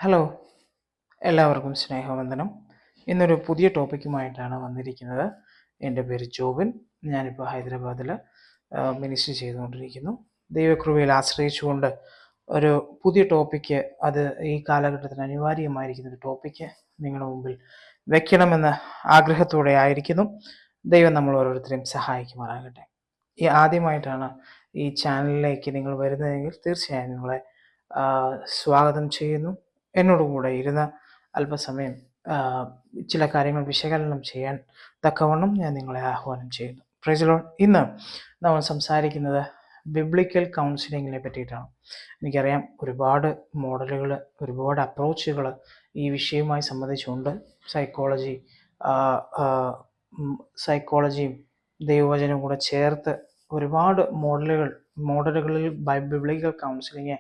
Hello, എല്ലാവർക്കും സ്നേഹവന്ദനം. ഇന്നൊരു പുതിയ ടോപ്പിക്കുമായിട്ടാണ് വന്നിരിക്കുന്നത്. എൻ്റെ പേര് ജോബിൻ. ഞാനിപ്പോൾ ഹൈദരാബാദിൽ മിനിസ്റ്റർ ചെയ്തുകൊണ്ടിരിക്കുന്നു. ദൈവകൃപയിൽ ആശ്രയിച്ചുകൊണ്ട് ഒരു പുതിയ ടോപ്പിക്ക്, അത് ഈ കാലഘട്ടത്തിന് അനിവാര്യമായിരിക്കുന്ന ഒരു ടോപ്പിക്ക് നിങ്ങളുടെ മുമ്പിൽ വയ്ക്കണമെന്ന ആഗ്രഹത്തോടെ ആയിരിക്കുന്നു. ദൈവം നമ്മൾ ഓരോരുത്തരെയും സഹായിക്കുമാറാകട്ടെ. ഈ ആദ്യമായിട്ടാണ് ഈ ചാനലിലേക്ക് നിങ്ങൾ വരുന്നതെങ്കിൽ തീർച്ചയായും നിങ്ങളെ സ്വാഗതം ചെയ്യുന്നു. എന്നോടുകൂടെ ഇരുന്ന് അല്പസമയം ചില കാര്യങ്ങൾ വിശകലനം ചെയ്യാൻ തക്കവണ്ണം ഞാൻ നിങ്ങളെ ആഹ്വാനം ചെയ്യുന്നു. Price the Lord. ഇന്ന് നമ്മൾ സംസാരിക്കുന്നത് ബിബ്ലിക്കൽ കൗൺസിലിങ്ങിനെ പറ്റിയിട്ടാണ്. എനിക്കറിയാം, ഒരുപാട് മോഡലുകൾ, ഒരുപാട് അപ്രോച്ചുകൾ ഈ വിഷയവുമായി സംബന്ധിച്ചുണ്ട്. സൈക്കോളജിയും ദൈവവചനവും കൂടെ ചേർത്ത് ഒരുപാട് മോഡലുകളിൽ ബിബ്ലിക്കൽ കൗൺസിലിങ്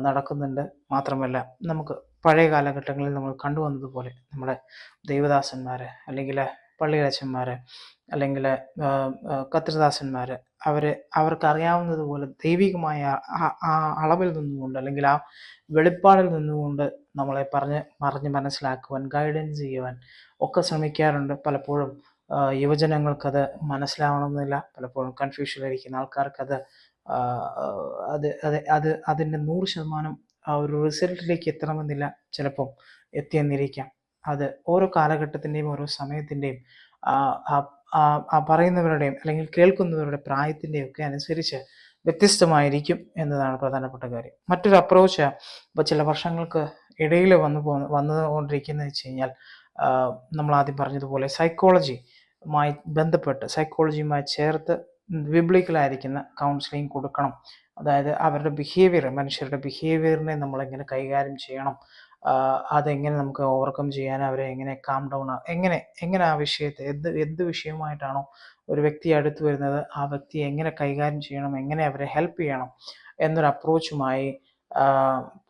നടക്കുന്നുണ്ട്. മാത്രമല്ല, നമുക്ക് പഴയ കാലഘട്ടങ്ങളിൽ നമ്മൾ കണ്ടുവന്നതുപോലെ നമ്മുടെ ദൈവദാസന്മാർ, അല്ലെങ്കിൽ പള്ളിയച്ചന്മാർ, അല്ലെങ്കിൽ കർത്തൃദാസന്മാർ, അവർക്കറിയാവുന്നതുപോലെ ദൈവികമായ ആ അളവിൽ നിന്നുകൊണ്ട്, അല്ലെങ്കിൽ ആ വെളിപ്പാടിൽ നിന്നുകൊണ്ട് നമ്മളെ പറഞ്ഞ് മനസ്സിലാക്കുവാൻ, ഗൈഡൻസ് ചെയ്യുവാൻ ഒക്കെ ശ്രമിക്കാറുണ്ട്. പലപ്പോഴും യുവജനങ്ങൾക്കത് മനസ്സിലാവണമെന്നില്ല. പലപ്പോഴും കൺഫ്യൂഷനിലിരിക്കുന്ന ആൾക്കാർക്കത് അതിൻ്റെ 100% ആ ഒരു റിസൾട്ടിലേക്ക് എത്തണമെന്നില്ല. ചിലപ്പം എത്തിയെന്നിരിക്കാം. അത് ഓരോ കാലഘട്ടത്തിൻ്റെയും ഓരോ സമയത്തിൻ്റെയും പറയുന്നവരുടെയും അല്ലെങ്കിൽ കേൾക്കുന്നവരുടെ പ്രായത്തിൻ്റെയും ഒക്കെ അനുസരിച്ച് വ്യത്യസ്തമായിരിക്കും എന്നതാണ് പ്രധാനപ്പെട്ട കാര്യം. മറ്റൊരു അപ്രോച്ച് ഇപ്പോൾ ചില വർഷങ്ങൾക്ക് ഇടയിൽ വന്നുകൊണ്ടിരിക്കുന്നത് വെച്ച് കഴിഞ്ഞാൽ, നമ്മൾ ആദ്യം പറഞ്ഞതുപോലെ സൈക്കോളജിയുമായി ബന്ധപ്പെട്ട്, സൈക്കോളജിയുമായി ചേർത്ത് ബിബ്ലിക്കലായിരിക്കുന്ന കൗൺസിലിംഗ് കൊടുക്കണം. അതായത് അവരുടെ മനുഷ്യരുടെ ബിഹേവിയറിനെ നമ്മളെങ്ങനെ കൈകാര്യം ചെയ്യണം, അതെങ്ങനെ നമുക്ക് ഓവർകം ചെയ്യാൻ, അവരെ എങ്ങനെ കാം ഡൗൺ, എങ്ങനെ ആ വിഷയത്തെ എന്ത് വിഷയമായിട്ടാണോ ഒരു വ്യക്തി അടുത്ത് വരുന്നത്, ആ വ്യക്തിയെ എങ്ങനെ കൈകാര്യം ചെയ്യണം, എങ്ങനെ അവരെ ഹെൽപ്പ് ചെയ്യണം എന്നൊരു അപ്രോച്ചുമായി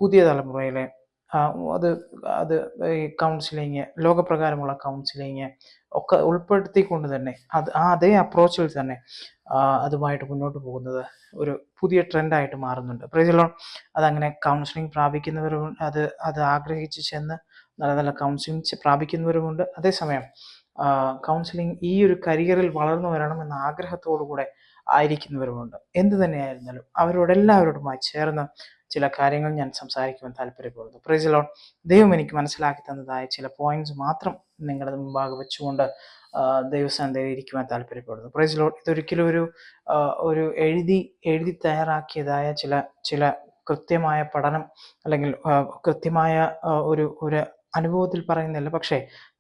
പുതിയ തലമുറയിലെ അത് ഈ കൗൺസിലിങ്, ലോകപ്രകാരമുള്ള കൗൺസിലിങ് ഒക്കെ ഉൾപ്പെടുത്തിക്കൊണ്ട് തന്നെ അതേ അപ്രോച്ചിൽ തന്നെ അതുമായിട്ട് മുന്നോട്ട് പോകുന്നത് ഒരു പുതിയ ട്രെൻഡായിട്ട് മാറുന്നുണ്ട്. Price the Lord. അതങ്ങനെ കൗൺസിലിംഗ് പ്രാപിക്കുന്നവരും അത് ആഗ്രഹിച്ച് ചെന്ന് നല്ല നല്ല കൗൺസിലിംഗ് പ്രാപിക്കുന്നവരുമുണ്ട്. അതേസമയം കൗൺസിലിംഗ് ഈ ഒരു കരിയറിൽ വളർന്നു വരണമെന്ന ആഗ്രഹത്തോടു കൂടെ ആയിരിക്കുന്നവരുമുണ്ട്. എന്തു തന്നെയായിരുന്നാലും അവരോടെല്ലാവരോടുമായി ചേർന്ന് ചില കാര്യങ്ങൾ ഞാൻ സംസാരിക്കുവാൻ താല്പര്യപ്പെടുന്നു. Price the Lord. ദൈവം എനിക്ക് മനസ്സിലാക്കി തന്നതായ ചില പോയിന്റ്സ് മാത്രം നിങ്ങളുടെ മുമ്പാകെ വെച്ചുകൊണ്ട് ദൈവസന്നിധിയിൽ ഇരിക്കുവാൻ താല്പര്യപ്പെടുന്നു. Price the Lord. ഇതൊരിക്കലും ഒരു എഴുതി തയ്യാറാക്കിയതായ ചില കൃത്യമായ പഠനം, അല്ലെങ്കിൽ കൃത്യമായ ഒരു അനുഭവത്തിൽ പറയുന്നില്ല. പക്ഷേ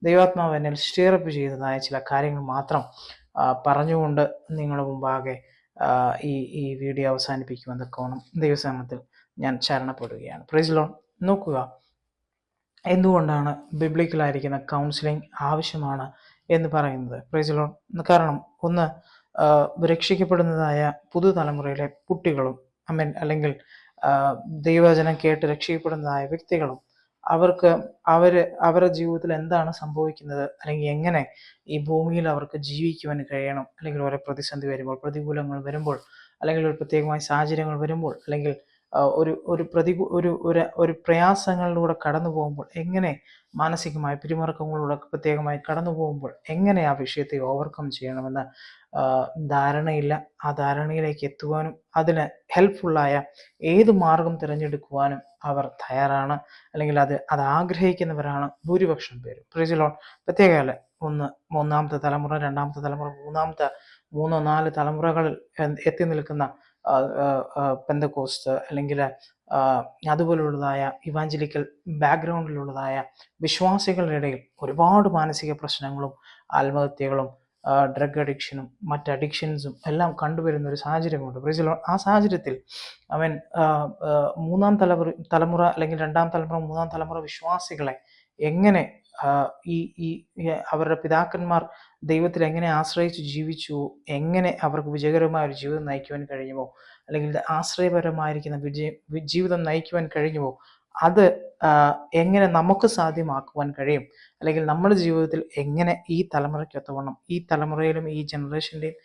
ദൈവാത്മാവ് എന്നെ സ്റ്റീറപ്പ് ചെയ്തതായ ചില കാര്യങ്ങൾ മാത്രം പറഞ്ഞുകൊണ്ട് നിങ്ങളുടെ മുമ്പാകെ ഈ വീഡിയോ അവസാനിപ്പിക്കുവാൻ തക്കവണ്ണം ദൈവസന്നിധിയിൽ ഞാൻ ശരണപ്പെടുകയാണ്. Price the lord. നോക്കുക, എന്തുകൊണ്ടാണ് ബിബ്ലിക്കലായിരിക്കുന്ന കൗൺസിലിംഗ് ആവശ്യമാണ് എന്ന് പറയുന്നത്. Price the Lord. കാരണം ഒന്ന്, രക്ഷിക്കപ്പെടുന്നതായ പുതുതലമുറയിലെ കുട്ടികളും അല്ലെങ്കിൽ ദൈവവചനം കേട്ട് രക്ഷിക്കപ്പെടുന്നതായ വ്യക്തികളും അവരുടെ ജീവിതത്തിൽ എന്താണ് സംഭവിക്കുന്നത്, അല്ലെങ്കിൽ എങ്ങനെ ഈ ഭൂമിയിൽ അവർക്ക് ജീവിക്കുവാൻ കഴിയണം, അല്ലെങ്കിൽ ഓരോ പ്രതിസന്ധി വരുമ്പോൾ, പ്രതികൂലങ്ങൾ വരുമ്പോൾ, അല്ലെങ്കിൽ ഒരു പ്രത്യേകമായ സാഹചര്യങ്ങൾ വരുമ്പോൾ, അല്ലെങ്കിൽ ഒരു പ്രയാസങ്ങളിലൂടെ കടന്നു പോകുമ്പോൾ എങ്ങനെ, മാനസികമായ പിരിമുറുക്കങ്ങളിലൂടെ പ്രത്യേകമായി കടന്നു പോകുമ്പോൾ എങ്ങനെ ആ വിഷയത്തെ ഓവർകം ചെയ്യണമെന്ന് ധാരണയില്ല. ആ ധാരണയിലേക്ക് എത്തുവാനും അതിന് ഹെൽപ്ഫുള്ളായ ഏത് മാർഗം തിരഞ്ഞെടുക്കുവാനും അവർ തയ്യാറാണ്, അല്ലെങ്കിൽ അത് ആഗ്രഹിക്കുന്നവരാണ് ഭൂരിപക്ഷം പേരും. Price the Lord. പ്രത്യേകമല്ല, ഒന്നാമത്തെ തലമുറ, രണ്ടാമത്തെ തലമുറ, മൂന്നോ നാല് തലമുറകളിൽ എത്തി നിൽക്കുന്ന പെന്തക്കോസ്റ്റ്, അല്ലെങ്കിൽ അതുപോലുള്ളതായ ഇവാഞ്ചലിക്കൽ ബാക്ക്ഗ്രൗണ്ടിലുള്ളതായ വിശ്വാസികളുടെ ഇടയിൽ ഒരുപാട് മാനസിക പ്രശ്നങ്ങളും ആത്മഹത്യകളും ഡ്രഗ് അഡിക്ഷനും മറ്റ് അഡിക്ഷൻസും എല്ലാം കണ്ടുവരുന്ന ഒരു സാഹചര്യമുണ്ട്. Price the Lord. ആ സാഹചര്യത്തിൽ മൂന്നാം തലമുറ അല്ലെങ്കിൽ രണ്ടാം തലമുറ, മൂന്നാം തലമുറ വിശ്വാസികളെ എങ്ങനെ ഈ അവരുടെ പിതാക്കന്മാർ ദൈവത്തിൽ എങ്ങനെ ആശ്രയിച്ച് ജീവിച്ചു, എങ്ങനെ അവർക്ക് വിജയകരമായ ഒരു ജീവിതം നയിക്കുവാൻ കഴിഞ്ഞുവോ, അല്ലെങ്കിൽ ആശ്രയപരമായിരിക്കുന്ന ജീവിതം നയിക്കുവാൻ കഴിഞ്ഞുവോ, അത് എങ്ങനെ നമുക്ക് സാധ്യമാക്കുവാൻ കഴിയും, അല്ലെങ്കിൽ നമ്മുടെ ജീവിതത്തിൽ എങ്ങനെ ഈ തലമുറയ്ക്ക് ഒത്തവണ്ണം, ഈ തലമുറയിലും ഈ ജനറേഷൻ്റെയും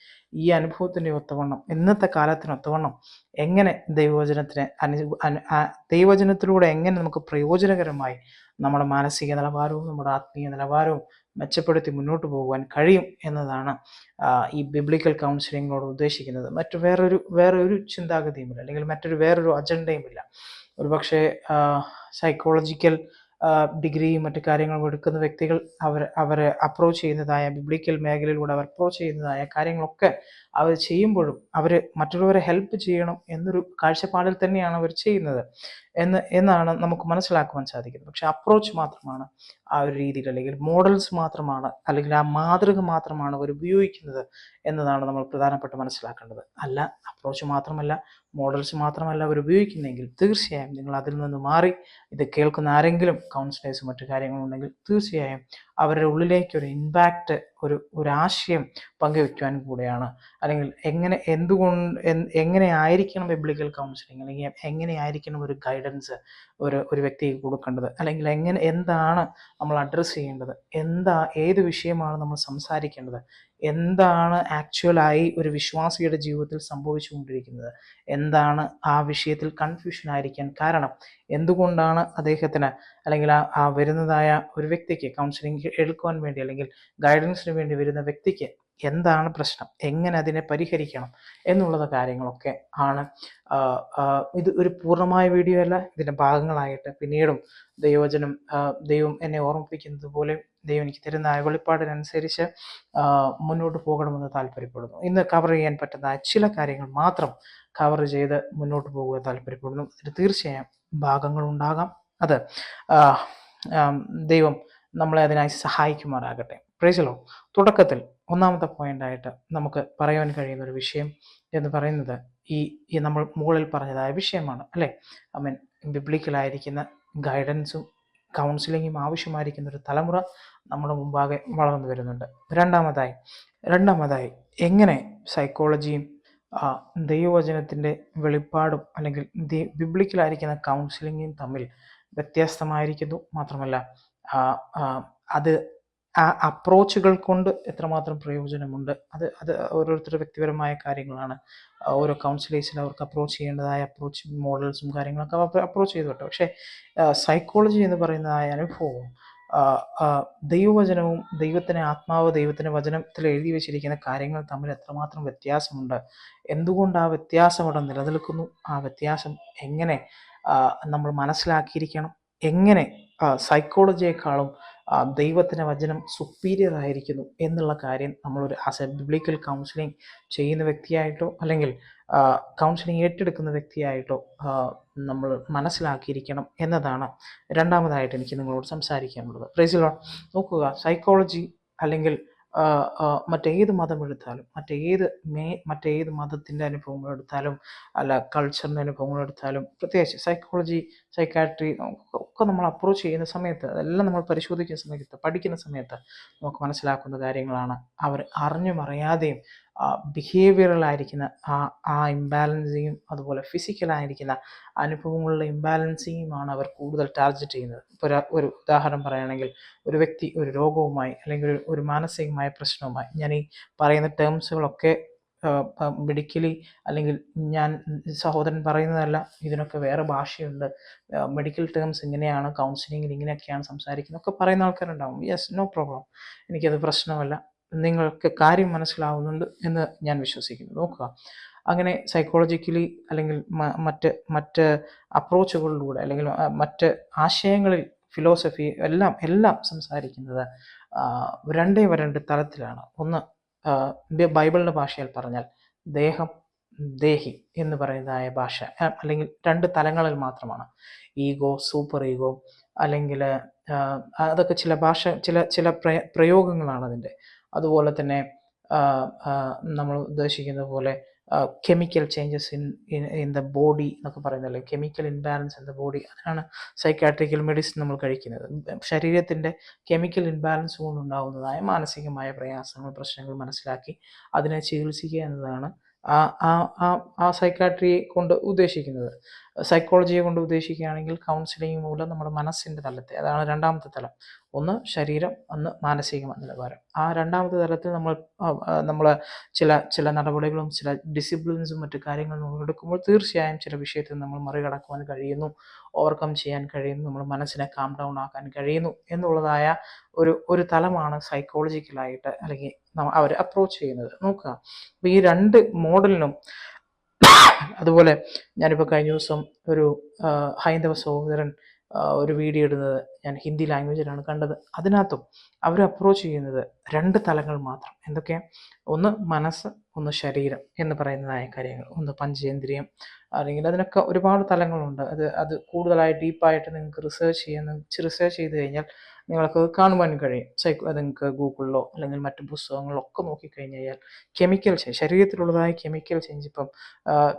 ഈ അനുഭവത്തിൻ്റെ ഒത്തവണ്ണം, ഇന്നത്തെ കാലത്തിനൊത്തവണ്ണം എങ്ങനെ ദൈവവചനത്തിന് ദൈവവചനത്തിലൂടെ എങ്ങനെ നമുക്ക് പ്രയോജനകരമായി നമ്മുടെ മാനസിക നിലവാരവും നമ്മുടെ ആത്മീയ നിലവാരവും മെച്ചപ്പെടുത്തി മുന്നോട്ട് പോകുവാൻ കഴിയും എന്നതാണ് ഈ ബിബ്ലിക്കൽ കൗൺസിലിങ്ങിനോട് ഉദ്ദേശിക്കുന്നത്. വേറൊരു ചിന്താഗതിയുമില്ല, അല്ലെങ്കിൽ വേറൊരു അജണ്ടയുമില്ല. ഒരുപക്ഷെ സൈക്കോളജിക്കൽ ഡിഗ്രിയും മറ്റു കാര്യങ്ങളും എടുക്കുന്ന വ്യക്തികൾ അവരെ അപ്രോച്ച് ചെയ്യുന്നതായ ബിബ്ലിക്കൽ മേഖലയിലൂടെ അവർ അപ്രോച്ച് ചെയ്യുന്നതായ കാര്യങ്ങളൊക്കെ അവർ ചെയ്യുമ്പോഴും അവർ മറ്റുള്ളവരെ ഹെൽപ്പ് ചെയ്യണം എന്നൊരു കാഴ്ചപ്പാടിൽ തന്നെയാണ് അവർ ചെയ്യുന്നത് എന്നാണ് നമുക്ക് മനസ്സിലാക്കുവാൻ സാധിക്കുന്നത്. പക്ഷെ അപ്രോച്ച് മാത്രമാണ് ആ ഒരു രീതിയിൽ, അല്ലെങ്കിൽ മോഡൽസ് മാത്രമാണ്, അല്ലെങ്കിൽ ആ മാതൃക മാത്രമാണ് അവർ ഉപയോഗിക്കുന്നത് എന്നതാണ് നമ്മൾ പ്രധാനപ്പെട്ട് മനസ്സിലാക്കേണ്ടത്. അല്ല, അപ്രോച്ച് മാത്രമല്ല, മോഡൽസ് മാത്രമല്ല അവർ ഉപയോഗിക്കുന്നതെങ്കിൽ തീർച്ചയായും നിങ്ങൾ അതിൽ നിന്ന് മാറി ഇത് കേൾക്കുന്ന ആരെങ്കിലും കൗൺസിലേഴ്സ് മറ്റു കാര്യങ്ങളുണ്ടെങ്കിൽ തീർച്ചയായും അവരുടെ ഉള്ളിലേക്ക് ഒരു ഇമ്പാക്റ്റ്, ഒരു ആശയം പങ്കുവെക്കുവാൻ കൂടെയാണ്. അല്ലെങ്കിൽ എങ്ങനെ ആയിരിക്കണം ബിബ്ലിക്കൽ കൗൺസിലിംഗ്, അല്ലെങ്കിൽ എങ്ങനെയായിരിക്കണം ഒരു ഗൈഡൻസ് ഒരു വ്യക്തിക്ക് കൊടുക്കേണ്ടത്, അല്ലെങ്കിൽ എന്താണ് നമ്മൾ അഡ്രസ്സ് ചെയ്യേണ്ടത്, ഏത് വിഷയമാണ് നമ്മൾ സംസാരിക്കേണ്ടത്, എന്താണ് ആക്ച്വലായി ഒരു വിശ്വാസിയുടെ ജീവിതത്തിൽ സംഭവിച്ചുകൊണ്ടിരിക്കുന്നത്, എന്താണ് ആ വിഷയത്തിൽ കൺഫ്യൂഷൻ ആയിരിക്കാൻ കാരണം, എന്തുകൊണ്ടാണ് അദ്ദേഹത്തിന് അല്ലെങ്കിൽ ആ വരുന്നതായ ഒരു വ്യക്തിക്ക് കൗൺസിലിംഗ് എടുക്കുവാൻ വേണ്ടി അല്ലെങ്കിൽ ഗൈഡൻസിന് വേണ്ടി വരുന്ന വ്യക്തിക്ക് എന്താണ് പ്രശ്നം, എങ്ങനെ അതിനെ പരിഹരിക്കണം എന്നുള്ള കാര്യങ്ങളൊക്കെ ആണ്. ഇത് ഒരു പൂർണ്ണമായ വീഡിയോ അല്ല, ഇതിൻ്റെ ഭാഗങ്ങളായിട്ട് പിന്നീടും ദൈവം എന്നെ ഓർമ്മിപ്പിക്കുന്നത് പോലെ ദൈവം എനിക്ക് തരുന്ന വെളിപ്പാടിനനുസരിച്ച് മുന്നോട്ട് പോകണമെന്ന് താല്പര്യപ്പെടുന്നു. ഇന്ന് കവർ ചെയ്യാൻ പറ്റുന്ന ചില കാര്യങ്ങൾ മാത്രം കവർ ചെയ്ത് മുന്നോട്ട് പോകുവാൻ താല്പര്യപ്പെടുന്നു. അതിന് തീർച്ചയായും ഭാഗങ്ങളുണ്ടാകാം. അത് ദൈവം നമ്മളെ അതിനായി സഹായിക്കുമാറാകട്ടെ. Price the Lord. തുടക്കത്തിൽ ഒന്നാമത്തെ പോയിന്റായിട്ട് നമുക്ക് പറയാൻ കഴിയുന്ന ഒരു വിഷയം എന്ന് പറയുന്നത് ഈ നമ്മൾ മുകളിൽ പറഞ്ഞതായ വിഷയമാണ്, അല്ലേ? മീൻ ബിബ്ലിക്കലായിരിക്കുന്ന ഗൈഡൻസും കൗൺസിലിങ്ങും ആവശ്യമായിരിക്കുന്ന ഒരു തലമുറ നമ്മുടെ മുമ്പാകെ വളർന്നു വരുന്നുണ്ട്. രണ്ടാമതായി എങ്ങനെ സൈക്കോളജിയും ദൈവവചനത്തിൻ്റെ വെളിപ്പാടും അല്ലെങ്കിൽ ബിബ്ലിക്കലായിരിക്കുന്ന കൗൺസിലിങ്ങും തമ്മിൽ വ്യത്യസ്തമായിരിക്കുന്നു. മാത്രമല്ല അത് ആ അപ്രോച്ചുകൾ കൊണ്ട് എത്രമാത്രം പ്രയോജനമുണ്ട്, അത് ഓരോരുത്തരുടെ വ്യക്തിപരമായ കാര്യങ്ങളാണ്. ഓരോ കൗൺസിലേഴ്സിൽ അവർക്ക് അപ്രോച്ച് ചെയ്യേണ്ടതായ അപ്രോച്ച് മോഡൽസും കാര്യങ്ങളൊക്കെ അപ്രോച്ച് ചെയ്തു കേട്ടോ. പക്ഷേ സൈക്കോളജി എന്ന് പറയുന്നതായ അനുഭവവും ദൈവവചനവും ദൈവത്തിൻ്റെ വചനത്തിൽ എഴുതി വെച്ചിരിക്കുന്ന കാര്യങ്ങൾ തമ്മിൽ എത്രമാത്രം വ്യത്യാസമുണ്ട്, എന്തുകൊണ്ട് ആ വ്യത്യാസം അവിടെ നിലനിൽക്കുന്നു, ആ വ്യത്യാസം എങ്ങനെ നമ്മൾ മനസ്സിലാക്കിയിരിക്കണം, എങ്ങനെ സൈക്കോളജിയെക്കാളും ദൈവത്തിൻ്റെ വചനം സുപ്പീരിയർ ആയിരിക്കുന്നു എന്നുള്ള കാര്യം നമ്മളൊരു ബിബ്ലിക്കൽ കൗൺസിലിംഗ് ചെയ്യുന്ന വ്യക്തിയായിട്ടോ അല്ലെങ്കിൽ കൗൺസിലിംഗ് ഏറ്റെടുക്കുന്ന വ്യക്തിയായിട്ടോ നമ്മൾ മനസ്സിലാക്കിയിരിക്കണം എന്നതാണ് രണ്ടാമതായിട്ട് എനിക്ക് നിങ്ങളോട് സംസാരിക്കാനുള്ളത്. Praise the lord. നോക്കുക, സൈക്കോളജി അല്ലെങ്കിൽ മറ്റേത് മതം എടുത്താലും മറ്റേത് മതത്തിൻ്റെ അനുഭവങ്ങൾ എടുത്താലും അല്ല കൾച്ചറിൻ്റെ അനുഭവങ്ങൾ എടുത്താലും, പ്രത്യേകിച്ച് സൈക്കോളജി, സൈക്കാട്രി ഒക്കെ നമ്മൾ അപ്രോച്ച് ചെയ്യുന്ന സമയത്ത്, അതെല്ലാം നമ്മൾ പരിശോധിക്കുന്ന സമയത്ത്, പഠിക്കുന്ന സമയത്ത് നമുക്ക് മനസ്സിലാക്കുന്ന കാര്യങ്ങളാണ്. അവർ അറിഞ്ഞും അറിയാതെയും ബിഹേവിയറലായിരിക്കുന്ന ആ ഇംബാലൻസിങ്ങും അതുപോലെ ഫിസിക്കലായിരിക്കുന്ന അനുഭവങ്ങളുടെ ഇംബാലൻസിങ്ങുമാണ് അവർ കൂടുതൽ ടാർഗറ്റ് ചെയ്യുന്നത്. ഇപ്പോൾ ഒരു ഉദാഹരണം പറയുകയാണെങ്കിൽ, ഒരു വ്യക്തി ഒരു രോഗവുമായി അല്ലെങ്കിൽ ഒരു മാനസികമായ പ്രശ്നവുമായി, ഞാൻ ഈ പറയുന്ന ടേംസുകളൊക്കെ മെഡിക്കലി അല്ലെങ്കിൽ ഞാൻ സഹോദരൻ പറയുന്നതല്ല, ഇതിനൊക്കെ വേറെ ഭാഷയുണ്ട്, മെഡിക്കൽ ടേംസ് ഇങ്ങനെയാണ്, കൗൺസിലിങ്ങിൽ ഇങ്ങനെയൊക്കെയാണ് സംസാരിക്കുന്നത് ഒക്കെ പറയുന്ന ആൾക്കാരുണ്ടാവും. യെസ്, നോ പ്രോബ്ലം, എനിക്കത് പ്രശ്നമല്ല, നിങ്ങൾക്ക് കാര്യം മനസ്സിലാവുന്നുണ്ട് എന്ന് ഞാൻ വിശ്വസിക്കുന്നു. നോക്കുക, അങ്ങനെ സൈക്കോളജിക്കലി അല്ലെങ്കിൽ മറ്റ് അപ്രോച്ചുകളിലൂടെ അല്ലെങ്കിൽ മറ്റ് ആശയങ്ങളിൽ ഫിലോസഫി എല്ലാം സംസാരിക്കുന്നത് രണ്ട് തലത്തിലാണ്. ഒന്ന്, ബൈബിളിൻ്റെ ഭാഷയിൽ പറഞ്ഞാൽ ദേഹം, ദേഹി എന്ന് പറയുന്നതായ ഭാഷ, അല്ലെങ്കിൽ രണ്ട് തലങ്ങളിൽ മാത്രമാണ്. ഈഗോ, സൂപ്പർ ഈഗോ, അല്ലെങ്കിൽ അതൊക്കെ ചില പ്രയോഗങ്ങളാണ് അതിൻ്റെ. അതുപോലെ തന്നെ നമ്മൾ ഉദ്ദേശിക്കുന്ന പോലെ chemical changes in the body എന്നൊക്കെ പറയുന്നതല്ലേ, chemical imbalance in the body. അതിനാണ് സൈക്കാട്രിക്കൽ മെഡിസിൻ നമ്മൾ കഴിക്കുന്നത്. ശരീരത്തിൻ്റെ കെമിക്കൽ ഇൻബാലൻസ് കൊണ്ടുണ്ടാകുന്നതായ മാനസികമായ പ്രയാസങ്ങൾ, പ്രശ്നങ്ങൾ മനസ്സിലാക്കി അതിനെ ചികിത്സിക്കുക എന്നതാണ് ആ ആ ആ ആ സൈക്കാട്രിയെ കൊണ്ട് ഉദ്ദേശിക്കുന്നത്. സൈക്കോളജിയെ കൊണ്ട് ഉദ്ദേശിക്കുകയാണെങ്കിൽ കൗൺസിലിംഗ് മൂലം നമ്മുടെ മനസ്സിൻ്റെ തലത്തെ, അതാണ് രണ്ടാമത്തെ തലം. ഒന്ന് ശരീരം, ഒന്ന് മാനസിക നിലവാരം. ആ രണ്ടാമത്തെ തലത്തിൽ നമ്മൾ ചില ചില നടപടികളും ചില ഡിസിപ്ലിൻസും മറ്റു കാര്യങ്ങളും നമ്മൾ എടുക്കുമ്പോൾ തീർച്ചയായും ചില വിഷയത്തിൽ നമ്മൾ മറികടക്കുവാൻ കഴിയുന്നു, ഓവർകം ചെയ്യാൻ കഴിയുന്നു, നമ്മുടെ മനസ്സിനെ കാം ഡൗൺ ആക്കാൻ കഴിയുന്നു എന്നുള്ളതായ ഒരു തലമാണ് സൈക്കോളജിക്കലായിട്ട് അല്ലെങ്കിൽ അവർ അപ്രോച്ച് ചെയ്യുന്നത്. നോക്കുക, അപ്പോൾ ഈ രണ്ട് മോഡലിനും അതുപോലെ ഞാനിപ്പോൾ കഴിഞ്ഞ ദിവസം ഒരു ഹൈന്ദവ സഹോദരൻ ഒരു വീഡിയോ ഇടുന്നത് ഞാൻ ഹിന്ദി ലാംഗ്വേജിലാണ് കണ്ടത്. അതിനകത്തും അവർ അപ്രോച്ച് ചെയ്യുന്നത് രണ്ട് തലങ്ങൾ മാത്രം. എന്തൊക്കെ? ഒന്ന് മനസ്സ്, ഒന്ന് ശരീരം എന്ന് പറയുന്നതായ കാര്യങ്ങൾ. ഒന്ന് പഞ്ചേന്ദ്രിയം, അല്ലെങ്കിൽ അതിനൊക്കെ ഒരുപാട് തലങ്ങളുണ്ട്. അത് കൂടുതലായി ഡീപ്പായിട്ട് നിങ്ങൾക്ക് റിസർച്ച് ചെയ്ത് കഴിഞ്ഞാൽ നിങ്ങൾക്ക് കാണുവാൻ കഴിയും. നിങ്ങൾക്ക് ഗൂഗിളിലോ അല്ലെങ്കിൽ മറ്റു പുസ്തകങ്ങളിലോ ഒക്കെ നോക്കിക്കഴിഞ്ഞ് കഴിഞ്ഞാൽ കെമിക്കൽ ചേഞ്ച്, ശരീരത്തിലുള്ളതായ കെമിക്കൽ ചേഞ്ച്, ഇപ്പം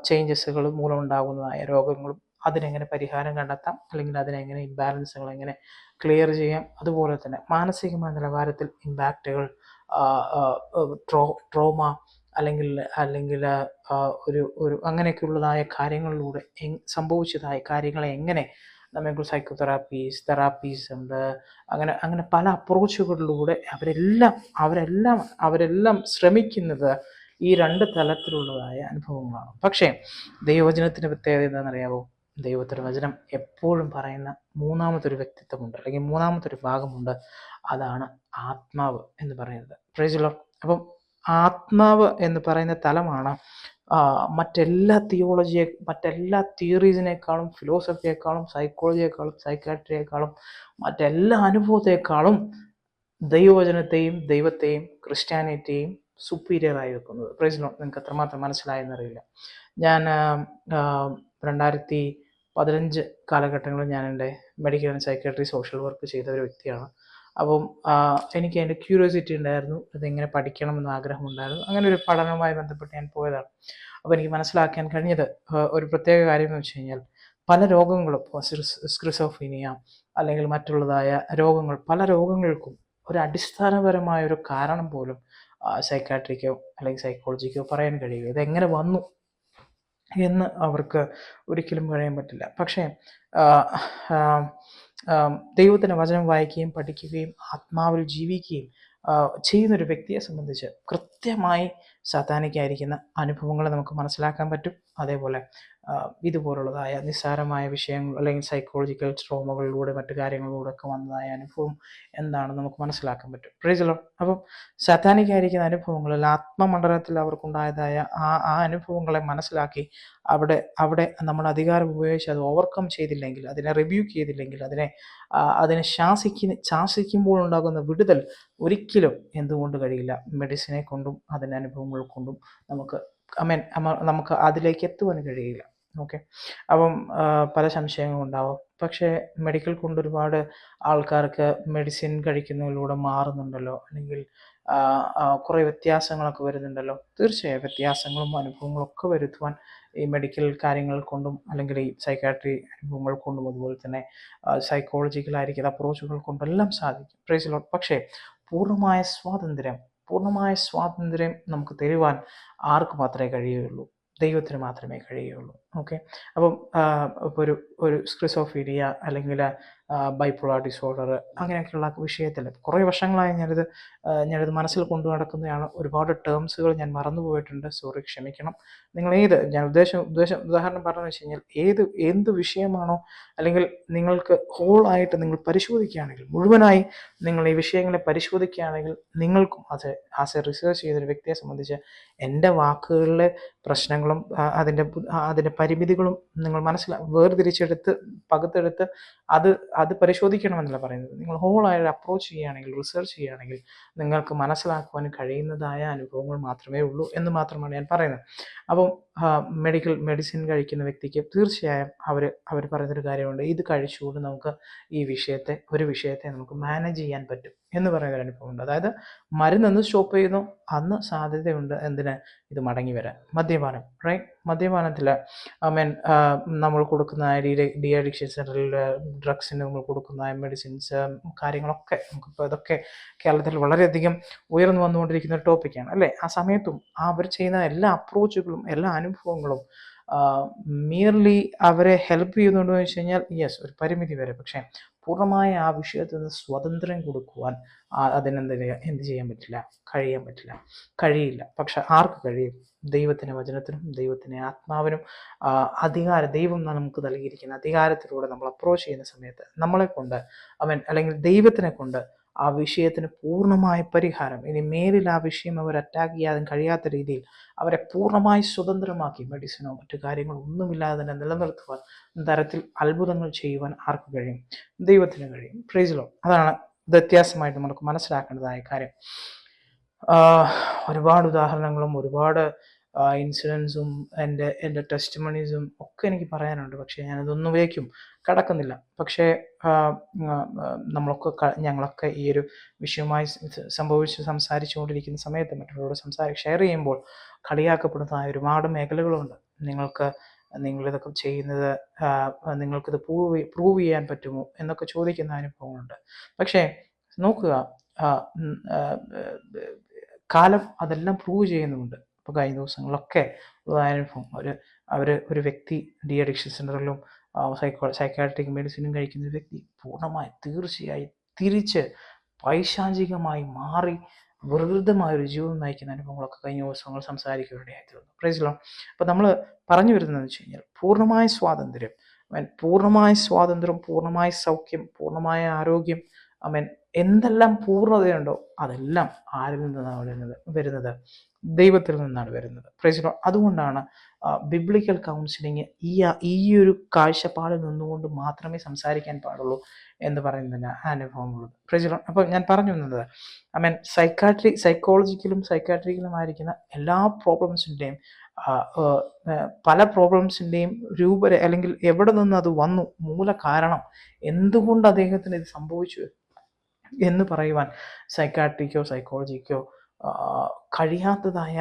ചേഞ്ചസുകൾ മൂലമുണ്ടാകുന്നതായ രോഗങ്ങളും അതിനെങ്ങനെ പരിഹാരം കണ്ടെത്താം, അല്ലെങ്കിൽ അതിനെങ്ങനെ ഇംബാലൻസുകൾ എങ്ങനെ ക്ലിയർ ചെയ്യാം, അതുപോലെ തന്നെ മാനസികമായ നിലവാരത്തിൽ ഇമ്പാക്റ്റുകൾ, ട്രോമ അല്ലെങ്കിൽ അല്ലെങ്കിൽ ഒരു അങ്ങനെയൊക്കെയുള്ളതായ കാര്യങ്ങളിലൂടെ സംഭവിച്ചതായ കാര്യങ്ങളെ എങ്ങനെ നമുക്ക് തെറാപ്പീസ് ഉണ്ട്. അങ്ങനെ അങ്ങനെ പല അപ്രോച്ചുകളിലൂടെ അവരെല്ലാം ശ്രമിക്കുന്നത് ഈ രണ്ട് തലത്തിലുള്ളതായ അനുഭവങ്ങളാണ്. പക്ഷേ ദൈവവചനത്തിൻ്റെ പ്രത്യേകത എന്താണെന്നറിയാമോ? ദൈവത്തിൻ്റെ വചനം എപ്പോഴും പറയുന്ന മൂന്നാമതൊരു വ്യക്തിത്വമുണ്ട്, അല്ലെങ്കിൽ മൂന്നാമതൊരു ഭാഗമുണ്ട്. അതാണ് ആത്മാവ് എന്ന് പറയുന്നത്. Price the Lord. അപ്പം ആത്മാവ് എന്ന് പറയുന്ന തലമാണ് മറ്റെല്ലാ തിയറീസിനേക്കാളും ഫിലോസഫിയേക്കാളും സൈക്കോളജിയേക്കാളും സൈക്കാട്രിയേക്കാളും മറ്റെല്ലാ അനുഭവത്തെക്കാളും ദൈവവചനത്തെയും ദൈവത്തെയും ക്രിസ്ത്യാനിറ്റിയെയും സുപ്പീരിയറായി വെക്കുന്നത്. Price the Lord. നിങ്ങൾക്ക് എത്രമാത്രം മനസ്സിലായെന്നറിയില്ല. ഞാൻ 2015 കാലഘട്ടങ്ങളിൽ ഞാൻ എൻ്റെ medical and psychiatry social work ചെയ്ത ഒരു വ്യക്തിയാണ്. അപ്പം എനിക്ക് അതിൻ്റെ ക്യൂരിയോസിറ്റി ഉണ്ടായിരുന്നു, അതെങ്ങനെ പഠിക്കണമെന്ന് ആഗ്രഹമുണ്ടായിരുന്നു. അങ്ങനെ ഒരു പഠനവുമായി ബന്ധപ്പെട്ട് ഞാൻ പോയതാണ്. അപ്പോൾ എനിക്ക് മനസ്സിലാക്കാൻ കഴിഞ്ഞത് ഒരു പ്രത്യേക കാര്യം എന്ന് വെച്ച് കഴിഞ്ഞാൽ, പല രോഗങ്ങളും, സ്ക്രിസോഫീനിയ അല്ലെങ്കിൽ മറ്റുള്ളതായ രോഗങ്ങൾ, പല രോഗങ്ങൾക്കും ഒരു അടിസ്ഥാനപരമായ ഒരു കാരണം പോലും സൈക്കാട്രിക്കോ അല്ലെങ്കിൽ സൈക്കോളജിക്കോ പറയാൻ കഴിയില്ല. ഇതെങ്ങനെ വന്നു എന്ന് അവർക്ക് ഒരിക്കലും പറയാൻ പറ്റില്ല. പക്ഷേ ദൈവത്തിൻ്റെ വചനം വായിക്കുകയും പഠിക്കുകയും ആത്മാവിൽ ജീവിക്കുകയും ചെയ്യുന്നൊരു വ്യക്തിയെ സംബന്ധിച്ച് കൃത്യമായി സാത്താനിക്കായിരിക്കുന്ന അനുഭവങ്ങളെ നമുക്ക് മനസ്സിലാക്കാൻ പറ്റും. അതേപോലെ ഇതുപോലുള്ളതായ നിസ്സാരമായ വിഷയങ്ങൾ അല്ലെങ്കിൽ സൈക്കോളജിക്കൽ ട്രോമകളിലൂടെ മറ്റു കാര്യങ്ങളിലൂടെ ഒക്കെ വന്നതായ അനുഭവം എന്താണെന്ന് നമുക്ക് മനസ്സിലാക്കാൻ പറ്റും. Price the Lord. അപ്പം സാത്താനിക്കായിരിക്കുന്ന അനുഭവങ്ങളിൽ ആത്മമണ്ഡലത്തിൽ അവർക്കുണ്ടായതായ ആ അനുഭവങ്ങളെ മനസ്സിലാക്കി അവിടെ നമ്മൾ അധികാരം ഉപയോഗിച്ച് അത് ഓവർകം ചെയ്തില്ലെങ്കിൽ, അതിനെ റിബ്യൂക്ക് ചെയ്തില്ലെങ്കിൽ, അതിനെ ശാസിക്കുമ്പോൾ ഉണ്ടാകുന്ന വിടുതൽ ഒരിക്കലും എന്തുകൊണ്ട് കഴിയില്ല? മെഡിസിനെ കൊണ്ടും അതിൻ്റെ അനുഭവങ്ങൾ കൊണ്ടും നമുക്ക് അതിലേക്ക് എത്തുവാൻ കഴിയില്ല. ഓക്കെ. അപ്പം പല സംശയങ്ങളുണ്ടാവും. പക്ഷേ മെഡിക്കൽ കൊണ്ട് ഒരുപാട് ആൾക്കാർക്ക് മെഡിസിൻ കഴിക്കുന്നതിലൂടെ മാറുന്നുണ്ടല്ലോ, അല്ലെങ്കിൽ കുറേ വ്യത്യാസങ്ങളൊക്കെ വരുന്നുണ്ടല്ലോ. തീർച്ചയായും വ്യത്യാസങ്ങളും അനുഭവങ്ങളും ഒക്കെ വരുത്തുവാൻ ഈ മെഡിക്കൽ കാര്യങ്ങൾ കൊണ്ടും അല്ലെങ്കിൽ ഈ സൈക്കാട്രി അനുഭവങ്ങൾ കൊണ്ടും അതുപോലെ തന്നെ സൈക്കോളജിക്കലായിരിക്കുന്ന അപ്രോച്ചുകൾ കൊണ്ടെല്ലാം സാധിക്കും. Price the Lord. പക്ഷേ പൂർണ്ണമായ സ്വാതന്ത്ര്യം നമുക്ക് തരുവാൻ ആർക്ക് മാത്രമേ കഴിയുകയുള്ളൂ? ദൈവത്തിന് മാത്രമേ കഴിയുകയുള്ളൂ. ഓക്കെ. അപ്പം ഇപ്പോൾ ഒരു സ്ക്രിസോഫീനിയ അല്ലെങ്കിൽ ബൈപ്പോളാർ ഡിസോർഡർ അങ്ങനെയൊക്കെയുള്ള വിഷയത്തിൽ കുറേ വർഷങ്ങളായി ഞാനിത് മനസ്സിൽ കൊണ്ടു നടക്കുന്നതാണ്. ഒരുപാട് ടേംസുകൾ ഞാൻ മറന്നുപോയിട്ടുണ്ട്. സോറി, ക്ഷമിക്കണം. നിങ്ങൾ ഞാൻ ഉദാഹരണം പറഞ്ഞതെന്ന് വെച്ച് കഴിഞ്ഞാൽ എന്ത് വിഷയമാണോ, അല്ലെങ്കിൽ നിങ്ങൾക്ക് ഹോളായിട്ട് നിങ്ങൾ പരിശോധിക്കുകയാണെങ്കിൽ, മുഴുവനായി നിങ്ങൾ ഈ വിഷയങ്ങളെ പരിശോധിക്കുകയാണെങ്കിൽ, നിങ്ങൾക്കും അത് ആസ് എ റിസർച്ച് ചെയ്തൊരു വ്യക്തിയെ സംബന്ധിച്ച് എൻ്റെ വാക്കുകളിലെ പ്രശ്നങ്ങളും അതിൻ്റെ പരിമിതികളും നിങ്ങൾ വേർതിരിച്ചെടുത്ത് പകുത്തെടുത്ത് അത് പരിശോധിക്കണമെന്നല്ല പറയുന്നത്. നിങ്ങൾ ഹോളായിട്ട് അപ്രോച്ച് ചെയ്യുകയാണെങ്കിൽ, റിസർച്ച് ചെയ്യുകയാണെങ്കിൽ നിങ്ങൾക്ക് മനസ്സിലാക്കുവാൻ കഴിയുന്നതായ അനുഭവങ്ങൾ മാത്രമേ ഉള്ളൂ എന്ന് മാത്രമാണ് ഞാൻ പറയുന്നത്. അപ്പം മെഡിസിൻ കഴിക്കുന്ന വ്യക്തിക്ക് തീർച്ചയായും അവർ പറയുന്നൊരു കാര്യമുണ്ട്, ഇത് കഴിച്ചുകൊണ്ട് നമുക്ക് ഒരു വിഷയത്തെ നമുക്ക് മാനേജ് ചെയ്യാൻ പറ്റും എന്ന് പറയുന്നൊരു അനുഭവമുണ്ട്. അതായത് മരുന്നെന്ന് സ്റ്റോപ്പ് ചെയ്യുന്നു, അന്ന് സാധ്യതയുണ്ട് എന്തിന്, ഇത് മടങ്ങി വരാൻ. മദ്യപാനം, റൈറ്റ്? മദ്യപാനത്തിൽ നമ്മൾ കൊടുക്കുന്ന ഡി അഡിക്ഷൻ സെൻ്ററിൽ ഡ്രഗ്സിന് നമ്മൾ കൊടുക്കുന്ന മെഡിസിൻസ് കാര്യങ്ങളൊക്കെ നമുക്കിപ്പോൾ ഇതൊക്കെ കേരളത്തിൽ വളരെയധികം ഉയർന്നു വന്നുകൊണ്ടിരിക്കുന്ന ഒരു ടോപ്പിക്കാണ് അല്ലേ? ആ സമയത്തും അവർ ചെയ്യുന്ന എല്ലാ അപ്രോച്ചുകളും എല്ലാ അനുഭവങ്ങളും മിയർലി അവരെ ഹെൽപ്പ് ചെയ്യുന്നുണ്ടോ എന്ന് വെച്ച് കഴിഞ്ഞാൽ യെസ്, ഒരു പരിമിതി വരെ. പക്ഷേ പൂർണ്ണമായ ആ വിഷയത്തിൽ നിന്ന് സ്വാതന്ത്ര്യം കൊടുക്കുവാൻ എന്ത് ചെയ്യാൻ പറ്റില്ല, കഴിയില്ല. പക്ഷെ ആർക്ക് കഴിയും? ദൈവത്തിൻ്റെ വചനത്തിനും ദൈവത്തിൻ്റെ ആത്മാവിനും ദൈവം നമുക്ക് നൽകിയിരിക്കുന്ന അധികാരത്തിലൂടെ നമ്മൾ അപ്രോച്ച് ചെയ്യുന്ന സമയത്ത് നമ്മളെ കൊണ്ട് അല്ലെങ്കിൽ ദൈവത്തിനെ കൊണ്ട് ആ വിഷയത്തിന് പൂർണ്ണമായ പരിഹാരം, ഇനി മേലിൽ ആ വിഷയം അവർ അറ്റാക്ക് ചെയ്യാതെ കഴിയാത്ത രീതിയിൽ അവരെ പൂർണ്ണമായി സ്വതന്ത്രമാക്കി മെഡിസിനോ മറ്റു കാര്യങ്ങളോ ഒന്നുമില്ലാതെ തന്നെ നിലനിർത്തുവാൻ തരത്തിൽ അത്ഭുതങ്ങൾ ചെയ്യുവാൻ ആർക്ക് കഴിയും? ദൈവത്തിന് കഴിയും. Praise lord. അതാണ് വ്യത്യാസമായിട്ട് നമുക്ക് മനസ്സിലാക്കേണ്ടതായ കാര്യം. ഒരുപാട് ഉദാഹരണങ്ങളും ഒരുപാട് ഇൻസിഡൻസും എൻ്റെ ടെസ്റ്റിമണീസും ഒക്കെ എനിക്ക് പറയാനുണ്ട്. പക്ഷേ ഞാനതൊന്നുമിലേക്കും കടക്കുന്നില്ല. പക്ഷേ ഞങ്ങളൊക്കെ ഈ ഒരു വിഷയവുമായി സംസാരിച്ചുകൊണ്ടിരിക്കുന്ന സമയത്ത് മറ്റുള്ളവരോട് ഷെയർ ചെയ്യുമ്പോൾ കളിയാക്കപ്പെടുന്നതായ ഒരുപാട് മേഖലകളുണ്ട്. നിങ്ങളിതൊക്കെ ചെയ്യുന്നത് നിങ്ങൾക്കിത് പ്രൂവ് ചെയ്യാൻ പറ്റുമോ എന്നൊക്കെ ചോദിക്കുന്ന അനുഭവങ്ങളുണ്ട്. പക്ഷേ നോക്കുക, കാലം അതെല്ലാം പ്രൂവ് ചെയ്യുന്നുമുണ്ട്. ഇപ്പോൾ കഴിഞ്ഞ ദിവസങ്ങളിലൊക്കെ ഉള്ള അനുഭവം, ഒരു വ്യക്തി ഡി അഡിക്ഷൻ സെൻ്ററിലും സൈക്കാട്രിക് മെഡിസിനും കഴിക്കുന്ന ഒരു വ്യക്തി പൂർണ്ണമായി തീർച്ചയായും തിരിച്ച് പൈശാചികമായി മാറി വെറുതമായൊരു ജീവിതം നയിക്കുന്ന അനുഭവങ്ങളൊക്കെ കഴിഞ്ഞ ദിവസങ്ങൾ സംസാരിക്കുകയായിരുന്നു. Praise lord. അപ്പോൾ നമ്മൾ പറഞ്ഞു വരുന്നതെന്ന് വെച്ച് കഴിഞ്ഞാൽ പൂർണ്ണമായ സ്വാതന്ത്ര്യം, പൂർണ്ണമായ സൗഖ്യം, പൂർണ്ണമായ ആരോഗ്യം, എന്തെല്ലാം പൂർണ്ണതയുണ്ടോ അതെല്ലാം ആരിൽ നിന്നാണ് വരുന്നത്? ദൈവത്തിൽ നിന്നാണ് വരുന്നത്. Praise lord. അതുകൊണ്ടാണ് ബിബ്ലിക്കൽ കൗൺസിലിംഗ് ഈ ഒരു കാഴ്ചപ്പാടിൽ നിന്നുകൊണ്ട് മാത്രമേ സംസാരിക്കാൻ പാടുള്ളൂ എന്ന് പറയുന്നതിന് അനുഭവമുള്ളത്. Price lord. അപ്പോൾ ഞാൻ പറഞ്ഞു വന്നത് സൈക്കോളജിക്കലുമായിരിക്കുന്ന എല്ലാ പ്രോബ്ലംസിൻ്റെയും പല പ്രോബ്ലംസിൻ്റെയും അല്ലെങ്കിൽ എവിടെ നിന്ന് അത് വന്നു, മൂല കാരണം, എന്തുകൊണ്ട് അദ്ദേഹത്തിന് ഇത് സംഭവിച്ചു എന്ന് പറയുവാൻ സൈക്കോളജിക്കോ കഴിയാത്തതായ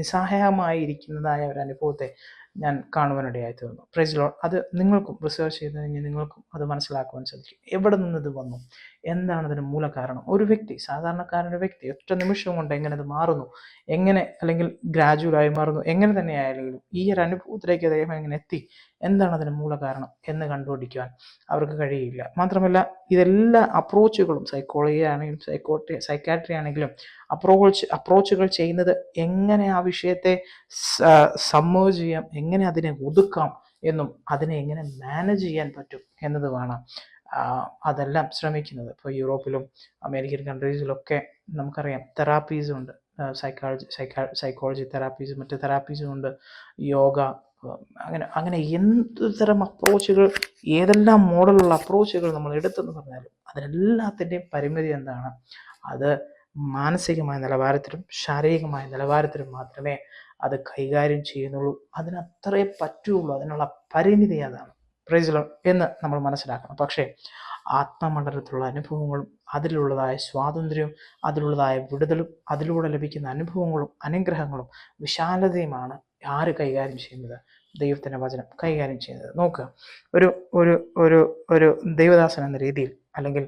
നിസ്സഹായമായിരിക്കുന്നതായ ഒരു അനുഭവത്തെ ഞാൻ കാണുവാനിടയായി തീർന്നു. Praise lord. അത് നിങ്ങൾക്കും റിസർച്ച് ചെയ്ത് കഴിഞ്ഞാൽ നിങ്ങൾക്കും അത് മനസ്സിലാക്കുവാൻ സാധിക്കും. എവിടെ നിന്നിത് വന്നു, എന്താണ് അതിന് മൂല കാരണം? ഒരു വ്യക്തി, സാധാരണക്കാരൻ്റെ വ്യക്തി ഒറ്റ നിമിഷം കൊണ്ട് എങ്ങനെ അത് മാറുന്നു, അല്ലെങ്കിൽ ഗ്രാജുവലായി മാറുന്നു, എങ്ങനെ തന്നെയായാലും ഈ ഒരു അനുഭവത്തിലേക്ക് അദ്ദേഹം എങ്ങനെ എത്തി, എന്താണ് അതിന് മൂല കാരണം എന്ന് കണ്ടുപിടിക്കുവാൻ അവർക്ക് കഴിയില്ല. മാത്രമല്ല ഇതെല്ലാ അപ്രോച്ചുകളും സൈക്കോളജി ആണെങ്കിലും സൈക്കാട്രി ആണെങ്കിലും അപ്രോച്ചുകൾ ചെയ്യുന്നത് എങ്ങനെ ആ വിഷയത്തെ സമ്മേർജ് ചെയ്യാം, എങ്ങനെ അതിനെ ഒതുക്കാം എന്നും അതിനെ എങ്ങനെ മാനേജ് ചെയ്യാൻ പറ്റും എന്നതുമാണ് അതെല്ലാം ശ്രമിക്കുന്നത്. ഇപ്പോൾ യൂറോപ്പിലും അമേരിക്കൻ കൺട്രീസിലൊക്കെ നമുക്കറിയാം തെറാപ്പീസും ഉണ്ട്. സൈക്കോളജി തെറാപ്പീസും മറ്റ് തെറാപ്പീസും ഉണ്ട്, യോഗ, അങ്ങനെ എന്ത് തരം അപ്രോച്ചുകൾ, ഏതെല്ലാം മോഡലുള്ള അപ്രോച്ചുകൾ നമ്മൾ എടുത്തെന്ന് പറഞ്ഞാലും അതിനെല്ലാത്തിൻ്റെയും പരിമിതി എന്താണ്? അത് മാനസികമായ നിലവാരത്തിലും ശാരീരികമായ നിലവാരത്തിലും മാത്രമേ അത് കൈകാര്യം ചെയ്യുന്നുള്ളൂ. അതിനത്രേ പറ്റുള്ളൂ. അതിനുള്ള പരിമിതി അതാണ്. പ്രൈസ് ലോർഡ് എന്ന് നമ്മൾ മനസ്സിലാക്കണം. പക്ഷേ ആത്മമണ്ഡലത്തിലുള്ള അനുഭവങ്ങളും അതിലുള്ളതായ സ്വാതന്ത്ര്യവും അതിലുള്ളതായ വിടുതലും അതിലൂടെ ലഭിക്കുന്ന അനുഭവങ്ങളും അനുഗ്രഹങ്ങളും വിശാലതയുമാണ് ആര് കൈകാര്യം ചെയ്യുന്നത്? ദൈവത്തിൻ്റെ വചനം കൈകാര്യം ചെയ്യുന്നത്. നോക്കുക, ഒരു ദൈവദാസൻ എന്ന രീതിയിൽ, അല്ലെങ്കിൽ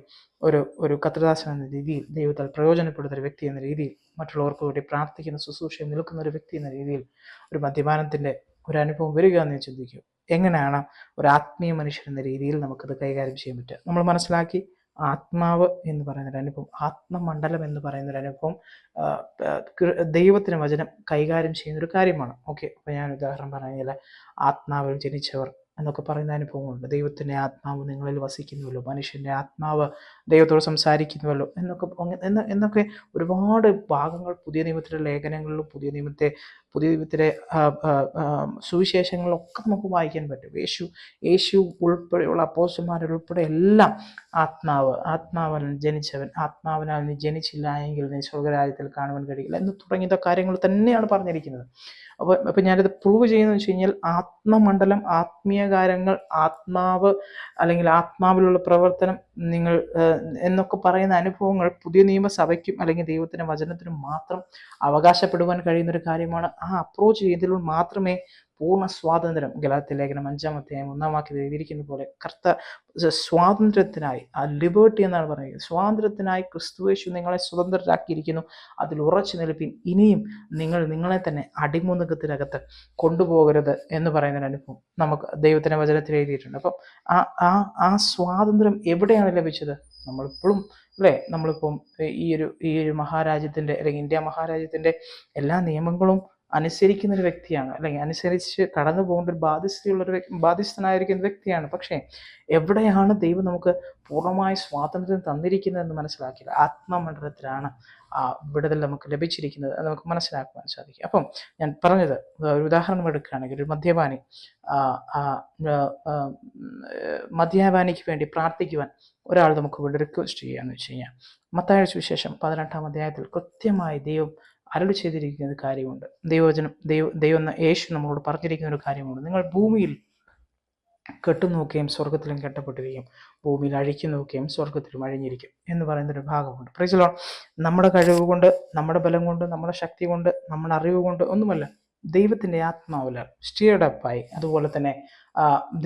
ഒരു കർത്തൃദാസൻ എന്ന രീതിയിൽ, ദൈവത്താൽ പ്രയോജനപ്പെടുന്ന ഒരു വ്യക്തി എന്ന രീതിയിൽ, മറ്റുള്ളവർക്ക് വേണ്ടി പ്രാർത്ഥിക്കുന്ന ശുശ്രൂഷയിൽ നിൽക്കുന്ന ഒരു വ്യക്തി എന്ന രീതിയിൽ ഒരു മദ്യപാനത്തിൻ്റെ ഒരു അനുഭവം വരിക എന്ന് ചിന്തിക്കൂ. എങ്ങനെയാണ് ഒരു ആത്മീയ മനുഷ്യൻ എന്ന രീതിയിൽ നമുക്കത് കൈകാര്യം ചെയ്യാൻ പറ്റുക? നമ്മൾ മനസ്സിലാക്കി, ആത്മാവ് എന്ന് പറയുന്നൊരു അനുഭവം, ആത്മമണ്ഡലം എന്ന് പറയുന്നൊരു അനുഭവം ദൈവത്തിന് വചനം കൈകാര്യം ചെയ്യുന്നൊരു കാര്യമാണ്. ഓക്കെ, അപ്പോൾ ഞാൻ ഉദാഹരണം പറഞ്ഞാൽ ആത്മാവിൽ ജനിച്ചവർ എന്നൊക്കെ പറയുന്ന അനുഭവങ്ങളുണ്ട്. ദൈവത്തിൻ്റെ ആത്മാവ് നിങ്ങളിൽ വസിക്കുന്നുവല്ലോ, മനുഷ്യൻ്റെ ആത്മാവ് ദൈവത്തോട് സംസാരിക്കുന്നുവല്ലോ എന്നൊക്കെ ഒരുപാട് ഭാഗങ്ങൾ പുതിയ നിയമത്തിലെ ലേഖനങ്ങളിലും പുതിയ നിയമത്തിലെ സുവിശേഷങ്ങളിലൊക്കെ നമുക്ക് വായിക്കാൻ പറ്റും. യേശു ഉൾപ്പെടെയുള്ള അപ്പോസ്തലന്മാരുൾപ്പെടെ എല്ലാം ആത്മാവിൽ ജനിച്ചവൻ, ആത്മാവിനാൽ നീ ജനിച്ചില്ല എങ്കിൽ നീ സ്വർഗരാജ്യത്തിൽ കാണുവാൻ കഴിയില്ല എന്ന് തുടങ്ങിയ കാര്യങ്ങൾ തന്നെയാണ് പറഞ്ഞിരിക്കുന്നത്. അപ്പോൾ ഞാനിത് പ്രൂവ് ചെയ്യുന്നത് വെച്ച് കഴിഞ്ഞാൽ ആത്മമണ്ഡലം, ആത്മീയ കാര്യങ്ങൾ, ആത്മാവ് അല്ലെങ്കിൽ ആത്മാവിലുള്ള പ്രവർത്തനം നിങ്ങൾ എന്നൊക്കെ പറയുന്ന അനുഭവങ്ങൾ പുതിയ നിയമസഭയ്ക്കും അല്ലെങ്കിൽ ദൈവത്തിൻ്റെ വചനത്തിനും മാത്രം അവകാശപ്പെടുവാൻ കഴിയുന്നൊരു കാര്യമാണ്. ആ അപ്രോച്ച് ചെയ്തതിലൂടെ മാത്രമേ പൂർണ്ണ സ്വാതന്ത്ര്യം, ഗലാത്യ ലേഖനം 5-ാം അധ്യായം 1-ാം വാക്യത്തിൽ എഴുതിയിരിക്കുന്ന പോലെ സ്വാതന്ത്ര്യത്തിനായി, ആ ലിബേർട്ടി എന്നാണ് പറയുന്നത്, സ്വാതന്ത്ര്യത്തിനായി ക്രിസ്തുയേശു നിങ്ങളെ സ്വതന്ത്രരാക്കിയിരിക്കുന്നു, അതിൽ ഉറച്ചു നിൽപ്പിൻ, ഇനിയും നിങ്ങൾ നിങ്ങളെ തന്നെ അടിമോനുഖത്തിനകത്ത് കൊണ്ടുപോകരുത് എന്ന് പറയുന്ന അനുഭവം നമുക്ക് ദൈവത്തിൻ്റെ വചനത്തിൽ എഴുതിയിട്ടുണ്ട്. അപ്പം ആ സ്വാതന്ത്ര്യം എവിടെയാണ് ലഭിച്ചത്? നമ്മളിപ്പോഴും അല്ലേ, നമ്മളിപ്പം ഈ ഒരു മഹാരാജ്യത്തിൻ്റെ അല്ലെങ്കിൽ ഇന്ത്യ മഹാരാജ്യത്തിൻ്റെ എല്ലാ നിയമങ്ങളും അനുസരിക്കുന്ന ഒരു വ്യക്തിയാണ്, അല്ലെങ്കിൽ അനുസരിച്ച് കടന്നു പോകേണ്ട ഒരു ബാധ്യസ്ഥനായിരിക്കുന്ന വ്യക്തിയാണ്. പക്ഷേ എവിടെയാണ് ദൈവം നമുക്ക് പൂർണ്ണമായ സ്വാതന്ത്ര്യം തന്നിരിക്കുന്നതെന്ന് മനസ്സിലാക്കില്ല. ആത്മമണ്ഡലത്തിലാണ് വിടുതൽ നമുക്ക് ലഭിച്ചിരിക്കുന്നത് അത് നമുക്ക് മനസ്സിലാക്കുവാൻ സാധിക്കും. അപ്പം ഞാൻ പറഞ്ഞത്, ഒരു ഉദാഹരണം എടുക്കുകയാണെങ്കിൽ, ഒരു മദ്യപാനിക്ക് വേണ്ടി പ്രാർത്ഥിക്കുവാൻ ഒരാൾ നമുക്ക് റിക്വസ്റ്റ് ചെയ്യാന്ന് വെച്ച് കഴിഞ്ഞാൽ, മത്തായിയുടെ സുവിശേഷം 18-ാം അധ്യായത്തിൽ കൃത്യമായി ദൈവം അരുളി ചെയ്തിരിക്കുന്ന ഒരു കാര്യമുണ്ട്. ദൈവം യേശു നമ്മളോട് പറഞ്ഞിരിക്കുന്ന ഒരു കാര്യമുണ്ട്. നിങ്ങൾ ഭൂമിയിൽ കെട്ടുനോക്കുകയും സ്വർഗത്തിലും കെട്ടപ്പെട്ടിരിക്കും, ഭൂമിയിൽ അഴിച്ചു നോക്കുകയും സ്വർഗത്തിലും അഴിഞ്ഞിരിക്കും എന്ന് പറയുന്നൊരു ഭാഗമുണ്ട്. Price the Lord. നമ്മുടെ കഴിവ് കൊണ്ട്, നമ്മുടെ ബലം കൊണ്ട്, നമ്മുടെ ശക്തി കൊണ്ട്, നമ്മുടെ അറിവ് കൊണ്ട് ഒന്നുമല്ല, ദൈവത്തിൻ്റെ ആത്മാവിൽ സ്റ്റിയർഡ് അപ്പായി, അതുപോലെ തന്നെ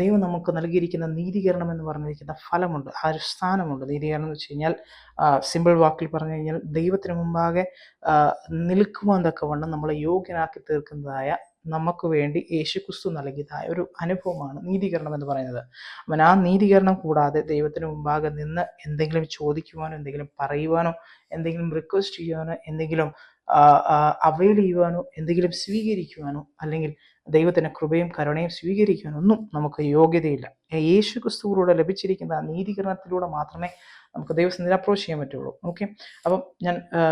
ദൈവം നമുക്ക് നൽകിയിരിക്കുന്ന നീതീകരണം എന്ന് പറഞ്ഞിരിക്കുന്ന ഫലമുണ്ട്, ആ ഒരു സ്ഥാനമുണ്ട്. നീതീകരണം എന്ന് വെച്ച് കഴിഞ്ഞാൽ സിമ്പിൾ വാക്കിൽ പറഞ്ഞു കഴിഞ്ഞാൽ ദൈവത്തിന് മുമ്പാകെ നിൽക്കുവാൻ തക്കവണ്ണം നമ്മളെ യോഗ്യനാക്കി തീർക്കുന്നതായ, നമുക്ക് വേണ്ടി യേശുക്രിസ്തു നൽകിയതായ ഒരു അനുഭവമാണ് നീതീകരണം എന്ന് പറയുന്നത്. അവൻ ആ നീതീകരണം കൂടാതെ ദൈവത്തിന് മുമ്പാകെ നിന്ന് എന്തെങ്കിലും ചോദിക്കുവാനോ, എന്തെങ്കിലും പറയുവാനോ, എന്തെങ്കിലും റിക്വസ്റ്റ് ചെയ്യുവാനോ, എന്തെങ്കിലും അവൈൽ ചെയ്യുവാനോ, എന്തെങ്കിലും സ്വീകരിക്കുവാനോ, അല്ലെങ്കിൽ ദൈവത്തിൻ്റെ കൃപയും കരുണയും സ്വീകരിക്കാനോ ഒന്നും നമുക്ക് യോഗ്യതയില്ല. യേശുക്രിസ്തുവിലൂടെ ലഭിച്ചിരിക്കുന്ന ആ നീതീകരണത്തിലൂടെ മാത്രമേ നമുക്ക് ദൈവസന്നിധിയിൽ അപ്രോച്ച് ചെയ്യാൻ പറ്റുള്ളൂ. ഓക്കെ, അപ്പം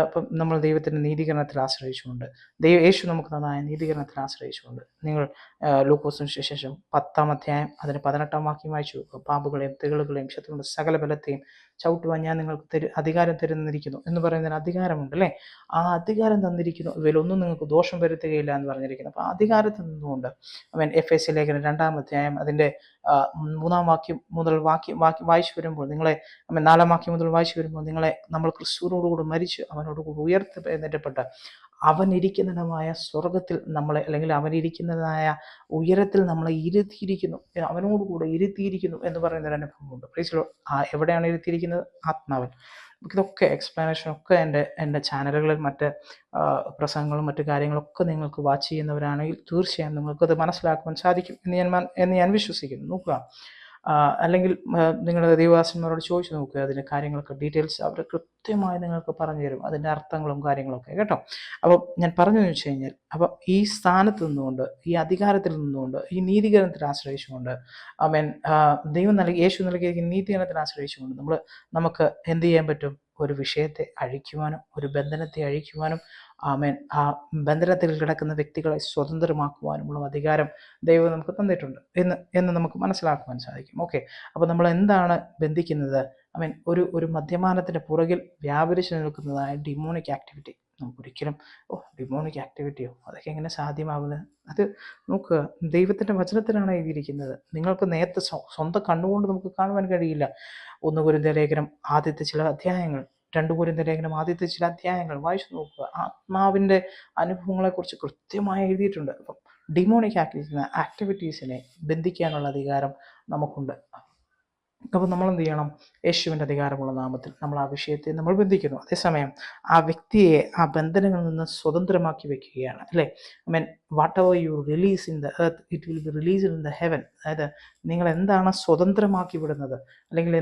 ഇപ്പം നമ്മൾ ദൈവത്തിൻ്റെ നീതീകരണത്തിൽ ആശ്രയിച്ചുകൊണ്ട്, യേശു നമുക്ക് തന്നതായ നീതീകരണത്തിൽ ആശ്രയിച്ചുകൊണ്ട്, നിങ്ങൾ ലൂക്കോസിന് ശേഷം 10-ാം അധ്യായം അതിന് 18-ാം വാക്യം വായിച്ചു. പാമ്പുകളെയും തേളുകളെയും ശത്രുവിൻ്റെ സകല ബലത്തെയും ചവിട്ടുവാൻ ഞാൻ നിങ്ങൾക്ക് അധികാരം തരുന്നിരിക്കുന്നു എന്ന് പറയുന്നതിന് അധികാരമുണ്ട് അല്ലേ. ആ അധികാരം തന്നിരിക്കുന്നു, ഇവയിലൊന്നും നിങ്ങൾക്ക് ദോഷം വരുത്തുകയില്ല എന്ന് പറഞ്ഞിരിക്കുന്നു. അപ്പോൾ അധികാരത്തിൽ നിന്നുകൊണ്ട് അവൻ എഫേസ്യ ലേഖനം 2-ാം അധ്യായം അതിൻ്റെ 3-ാം വാക്യം മുതൽ വായിച്ചു വരുമ്പോൾ, 4-ാം വാക്യം മുതൽ വായിച്ചു വരുമ്പോൾ, നമ്മൾ ക്രിസ്തുവിനോടുകൂടി മരിച്ച് അവനോടുകൂടി ഉയർത്തെഴുന്നേറ്റപ്പെട്ട് അവനിരിക്കുന്നതുമായ സ്വർഗത്തിൽ നമ്മളെ, അല്ലെങ്കിൽ അവനിരിക്കുന്നതായ ഉയരത്തിൽ നമ്മളെ ഇരുത്തിയിരിക്കുന്നു, അവനോടുകൂടെ ഇരുത്തിയിരിക്കുന്നു എന്ന് പറയുന്നൊരു അനുഭവമുണ്ട്. Price the Lord. എവിടെയാണ് ഇരുത്തിയിരിക്കുന്നത്? ആത്മാവിൽ. ഇതൊക്കെ എക്സ്പ്ലനേഷനൊക്കെ എൻ്റെ ചാനലുകളിൽ മറ്റ് പ്രസംഗങ്ങളും മറ്റു കാര്യങ്ങളൊക്കെ നിങ്ങൾക്ക് വാച്ച് ചെയ്യുന്നവരാണെങ്കിൽ തീർച്ചയായും നിങ്ങൾക്കത് മനസ്സിലാക്കുവാൻ സാധിക്കും എന്ന് ഞാൻ വിശ്വസിക്കുന്നു. നോക്കുക, അല്ലെങ്കിൽ നിങ്ങളുടെ ദൈവദാസന്മാരോട് ചോദിച്ചു നോക്കുക, അതിൻ്റെ കാര്യങ്ങളൊക്കെ ഡീറ്റെയിൽസ് അവർ കൃത്യമായി നിങ്ങൾക്ക് പറഞ്ഞു തരും, അതിൻ്റെ അർത്ഥങ്ങളും കാര്യങ്ങളൊക്കെ കേട്ടോ. അപ്പം ഞാൻ പറഞ്ഞതെന്ന് വെച്ച് കഴിഞ്ഞാൽ, അപ്പം ഈ സ്ഥാനത്ത് നിന്നുകൊണ്ട്, ഈ അധികാരത്തിൽ നിന്നുകൊണ്ട്, ഈ നീതീകരണത്തിൽ ആശ്രയിച്ചുകൊണ്ട്, യേശു നൽകിയിരിക്കുന്ന നീതീകരണത്തിൽ ആശ്രയിച്ചുകൊണ്ട് നമുക്ക് എന്ത് ചെയ്യാൻ പറ്റും? ഒരു വിഷയത്തെ അഴിക്കുവാനും, ഒരു ബന്ധനത്തെ അഴിക്കുവാനും, ആ ബന്ധനത്തിൽ കിടക്കുന്ന വ്യക്തികളെ സ്വതന്ത്രമാക്കുവാനുമുള്ള അധികാരം ദൈവം നമുക്ക് തന്നിട്ടുണ്ട് എന്ന് നമുക്ക് മനസ്സിലാക്കുവാൻ സാധിക്കും. ഓക്കെ, അപ്പോൾ നമ്മൾ എന്താണ് ബന്ധിക്കുന്നത്? ഒരു മദ്യപാനത്തിൻ്റെ പുറകിൽ വ്യാപരിച്ചു നിൽക്കുന്നതായ ഡിമോണിക് ആക്ടിവിറ്റി നമുക്കൊരിക്കലും ഡിമോണിക് ആക്ടിവിറ്റിയോ അതൊക്കെ എങ്ങനെ സാധ്യമാകുന്നത്? അത് നോക്കുക, ദൈവത്തിൻ്റെ വചനത്തിലാണ് എഴുതിയിരിക്കുന്നത്. നിങ്ങൾക്ക് നേരത്തെ സ്വന്തം കണ്ണുകൊണ്ട് നമുക്ക് കാണുവാൻ കഴിയില്ല. 1 കൊരിന്ത്യർ ലേഖനം ആദ്യത്തെ ചില അധ്യായങ്ങൾ, 2 കൊരിന്ത്യർ ലേഖനം ആദ്യത്തെ ചില അധ്യായങ്ങൾ വായിച്ചു നോക്കുക. ആത്മാവിൻ്റെ അനുഭവങ്ങളെക്കുറിച്ച് കൃത്യമായി എഴുതിയിട്ടുണ്ട്. അപ്പം ഡിമോണിക് ആക്ടിവിറ്റീസിനെ ബന്ധിക്കാനുള്ള അധികാരം നമുക്കുണ്ട്. അപ്പോൾ നമ്മൾ എന്ത് ചെയ്യണം? യേശുവിൻ്റെ അധികാരമുള്ള നാമത്തിൽ നമ്മൾ ആ വിഷയത്തെ നമ്മൾ ബന്ധിക്കുന്നു. അതേസമയം ആ വ്യക്തിയെ ആ ബന്ധനങ്ങളിൽ നിന്ന് സ്വതന്ത്രമാക്കി വെക്കുകയാണ് അല്ലേ. What ever you release in the earth it will be released in the heaven. അതായത് നിങ്ങൾ എന്താണ് സ്വതന്ത്രമാക്കി വിടുന്നത്, അല്ലെങ്കിൽ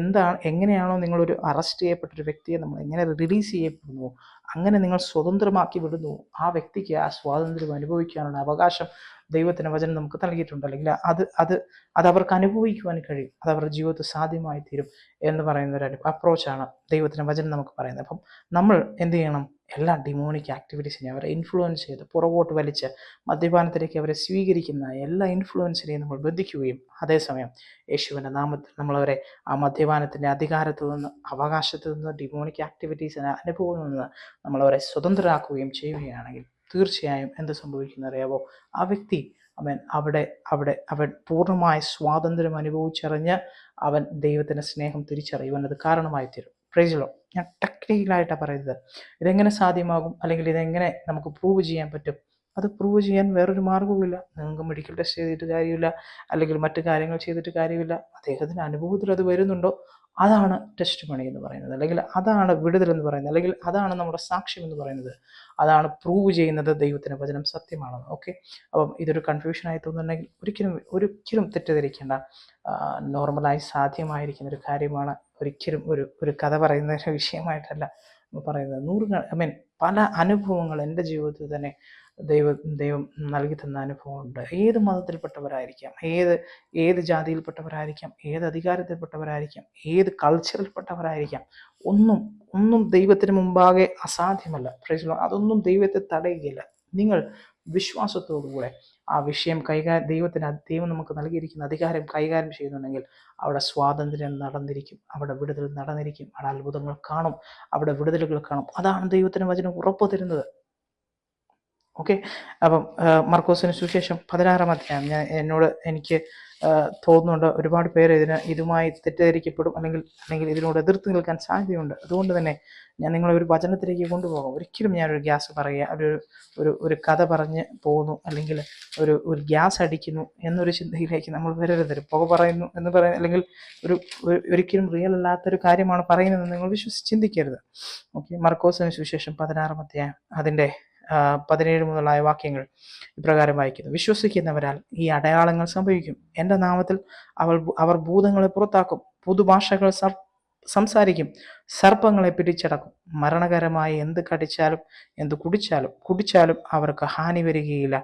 എങ്ങനെയാണോ നിങ്ങളൊരു അറസ്റ്റ് ചെയ്യപ്പെട്ടൊരു വ്യക്തിയെ നമ്മൾ എങ്ങനെ റിലീസ് ചെയ്യപ്പെടുന്നു, അങ്ങനെ നിങ്ങൾ സ്വതന്ത്രമാക്കി വിടുന്നു, ആ വ്യക്തിക്ക് ആ സ്വാതന്ത്ര്യം അനുഭവിക്കാനുള്ള അവകാശം ദൈവത്തിൻ്റെ വചനം നമുക്ക് നൽകിയിട്ടുണ്ട്. അല്ലെങ്കിൽ അത് അവർക്ക് അനുഭവിക്കുവാൻ കഴിയും, അത് അവരുടെ ജീവിതത്തിൽ സാധ്യമായി തീരും എന്ന് പറയുന്ന ഒരു അപ്രോച്ചാണ് ദൈവത്തിൻ്റെ വചനം നമുക്ക് പറയുന്നത്. അപ്പം നമ്മൾ എന്ത് ചെയ്യണം? എല്ലാ ഡിമോണിക് ആക്ടിവിറ്റീസിനെയും അവരെ ഇൻഫ്ലുവൻസ് ചെയ്ത് പുറകോട്ട് വലിച്ച് മദ്യപാനത്തിലേക്ക് അവരെ സ്വീകരിക്കുന്ന എല്ലാ ഇൻഫ്ലുവൻസിനെയും നമ്മൾ ബന്ധിക്കുകയും, അതേസമയം യേശുവിൻ്റെ നാമത്തിൽ നമ്മളവരെ ആ മദ്യപാനത്തിൻ്റെ അധികാരത്തിൽ നിന്ന്, അവകാശത്തിൽ നിന്ന്, ഡിമോണിക് ആക്ടിവിറ്റീസിൻ്റെ അനുഭവത്തിൽ നിന്ന് നമ്മളവരെ സ്വതന്ത്രരാക്കുകയും ചെയ്യുകയാണെങ്കിൽ തീർച്ചയായും എന്ത് സംഭവിക്കുന്ന അറിയാവോ? ആ വ്യക്തി അവൻ പൂർണ്ണമായ സ്വാതന്ത്ര്യം അനുഭവിച്ചറിഞ്ഞ് അവൻ ദൈവത്തിൻ്റെ സ്നേഹം തിരിച്ചറിയുവാൻ അത് കാരണമായി തീരും. Praise lord. ഞാൻ ടെക്നിക്കലായിട്ടാണ് പറയുന്നത്. ഇതെങ്ങനെ സാധ്യമാകും, അല്ലെങ്കിൽ ഇതെങ്ങനെ നമുക്ക് പ്രൂവ് ചെയ്യാൻ പറ്റും? അത് പ്രൂവ് ചെയ്യാൻ വേറൊരു മാർഗ്ഗവുമില്ല. നിങ്ങൾക്ക് മെഡിക്കൽ ടെസ്റ്റ് ചെയ്തിട്ട് കാര്യമില്ല, അല്ലെങ്കിൽ മറ്റു കാര്യങ്ങൾ ചെയ്തിട്ട് കാര്യമില്ല. അദ്ദേഹത്തിൻ്റെ അനുഭവത്തിൽ അത് വരുന്നുണ്ടോ, അതാണ് ടെസ്റ്റ് മണി എന്ന് പറയുന്നത്, അല്ലെങ്കിൽ അതാണ് വിടുതൽ എന്ന് പറയുന്നത്, അല്ലെങ്കിൽ അതാണ് നമ്മുടെ സാക്ഷ്യം എന്ന് പറയുന്നത്. അതാണ് പ്രൂവ് ചെയ്യുന്നത് ദൈവത്തിൻ്റെ വചനം സത്യമാണെന്ന്. ഓക്കെ, അപ്പം ഇതൊരു കൺഫ്യൂഷനായി തോന്നുന്നുണ്ടെങ്കിൽ ഒരിക്കലും തെറ്റിദ്ധരിക്കേണ്ട. നോർമലായി സാധ്യമായിരിക്കുന്ന ഒരു കാര്യമാണ്. ഒരിക്കലും ഒരു കഥ പറയുന്ന ഒരു വിഷയമായിട്ടല്ല പറയുന്നത്. പല അനുഭവങ്ങൾ എൻ്റെ ജീവിതത്തിൽ തന്നെ ദൈവം നൽകി തന്ന അനുഭവമുണ്ട്. ഏത് മതത്തിൽപ്പെട്ടവരായിരിക്കാം, ഏത് ജാതിയിൽപ്പെട്ടവരായിരിക്കാം, ഏത് അധികാരത്തിൽപ്പെട്ടവരായിരിക്കാം, ഏത് കൾച്ചറിൽപ്പെട്ടവരായിരിക്കാം, ഒന്നും ദൈവത്തിന് മുമ്പാകെ അസാധ്യമല്ല. Price the Lord. അതൊന്നും ദൈവത്തെ തടയുകയില്ല. നിങ്ങൾ വിശ്വാസത്തോടുകൂടെ ആ വിഷയം ദൈവം നമുക്ക് നൽകിയിരിക്കുന്ന അധികാരം കൈകാര്യം ചെയ്യുന്നുണ്ടെങ്കിൽ അവിടെ സ്വാതന്ത്ര്യം നടന്നിരിക്കും, അവിടെ വിടുതൽ നടന്നിരിക്കും, അവിടെ അത്ഭുതങ്ങൾ കാണും, അവിടെ വിടുതലുകൾ കാണും. അതാണ് ദൈവത്തിന് വചനം ഉറപ്പ് തരുന്നത്. ഓക്കെ, അപ്പം മർക്കോസിന് സുവിശേഷം 16-ാം അധ്യായം എനിക്ക് തോന്നുന്നുണ്ട് ഒരുപാട് പേര് ഇതുമായി തെറ്റിദ്ധരിക്കപ്പെടും, അല്ലെങ്കിൽ ഇതിനോട് എതിർത്ത് നിൽക്കാൻ സാധ്യതയുണ്ട്. അതുകൊണ്ട് തന്നെ ഞാൻ നിങ്ങളെ ഒരു വചനത്തിലേക്ക് കൊണ്ടുപോകാം. ഒരിക്കലും ഞാനൊരു ഗ്യാസ് പറയുക, ഒരു കഥ പറഞ്ഞ് പോകുന്നു, അല്ലെങ്കിൽ ഒരു ഗ്യാസ് അടിക്കുന്നു എന്നൊരു ചിന്തയിലേക്ക് നമ്മൾ വരരുത്. പുക പറയുന്നു എന്ന് പറയുന്നത്, അല്ലെങ്കിൽ ഒരിക്കലും റിയൽ അല്ലാത്തൊരു കാര്യമാണ് പറയുന്നതെന്ന് നിങ്ങൾ ചിന്തിക്കരുത്. ഓക്കെ, മർക്കോസിന് സുവിശേഷം 16-ാം അധ്യായം അതിൻ്റെ 17 മുതലായ വാക്യങ്ങൾ ഇപ്രകാരം വായിക്കുന്നു. വിശ്വസിക്കുന്നവരാൽ ഈ അടയാളങ്ങൾ സംഭവിക്കും. എൻ്റെ നാമത്തിൽ അവർ ഭൂതങ്ങളെ പുറത്താക്കും, പുതുഭാഷകൾ സംസാരിക്കും, സർപ്പങ്ങളെ പിടിച്ചടക്കും, മരണകരമായ എന്ത് കടിച്ചാലും എന്ത് കുടിച്ചാലും അവർക്ക് ഹാനി വരികയില്ല,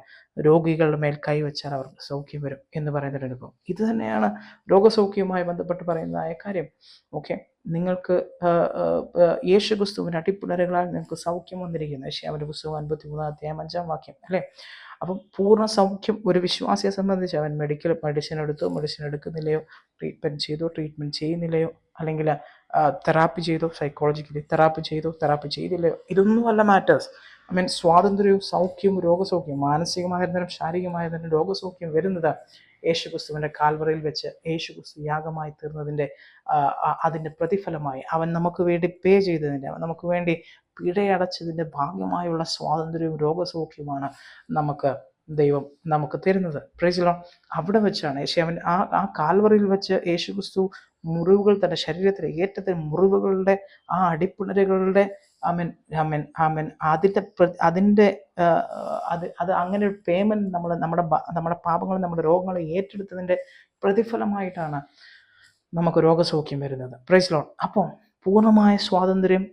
രോഗികളുടെ മേൽ കൈവച്ചാൽ അവർക്ക് സൗഖ്യം വരും എന്ന് പറയുന്നൊരു അനുഭവം. ഇത് തന്നെയാണ് രോഗസൗഖ്യവുമായി ബന്ധപ്പെട്ട് പറയുന്നതായ കാര്യം. ഓക്കെ, നിങ്ങൾക്ക് യേശുക്രിസ്തുവിൻ്റെ അടിപ്പിണരുകളാൽ നിങ്ങൾക്ക് സൗഖ്യം വന്നിരിക്കുന്നു. യെശയ്യാവിന്റെ പുസ്തകം 53-ാം അധ്യായം 5-ാം വാക്യം അല്ലേ? അപ്പം പൂർണ്ണ സൗഖ്യം ഒരു വിശ്വാസിയെ സംബന്ധിച്ച് അവൻ മെഡിസിൻ എടുക്കുന്നില്ലയോ, ട്രീറ്റ്മെൻറ്റ് ചെയ്യുന്നില്ലയോ, അല്ലെങ്കിൽ തെറാപ്പി ചെയ്തോ, സൈക്കോളജിക്കലി തെറാപ്പി ചെയ്തില്ലയോ, ഇതൊന്നുമല്ല മാറ്റേഴ്സ്. സ്വാതന്ത്ര്യവും സൗഖ്യവും രോഗസൗഖ്യം, മാനസികമായിരുന്നാലും ശാരീരികമായിരുന്നാലും രോഗസൗഖ്യം വരുന്നത് യേശുക്രിസ്തുവിൻ്റെ കാൽവറിയിൽ വെച്ച് യേശുക്രിസ്തു യാഗമായി തീർന്നതിൻ്റെ അതിൻ്റെ പ്രതിഫലമായി അവൻ നമുക്ക് വേണ്ടി പേ ചെയ്തതിൻ്റെ, അവൻ നമുക്ക് വേണ്ടി പിഴയടച്ചതിൻ്റെ ഭാഗമായുള്ള സ്വാതന്ത്ര്യവും രോഗസൗഖ്യമാണ് ദൈവം നമുക്ക് തരുന്നത്. Price the Lord. അവിടെ വെച്ചാണ് യേശയ്യാവിൻ ആ കാൽവറിയിൽ വെച്ച് യേശുക്രിസ്തു മുറിവുകൾ, തൻ്റെ ശരീരത്തിൽ ഏറ്റത്തെ മുറിവുകളുടെ ആ അടിപ്പിണരുകളുടെ അതിൻ്റെ അത് അങ്ങനെ ഒരു പേയ്മെൻറ്റ് നമ്മുടെ പാപങ്ങൾ, നമ്മുടെ രോഗങ്ങളെ ഏറ്റെടുത്തതിൻ്റെ പ്രതിഫലമായിട്ടാണ് നമുക്ക് രോഗസൗഖ്യം വരുന്നത്. Price the Lord. അപ്പോൾ പൂർണ്ണമായ സ്വാതന്ത്ര്യം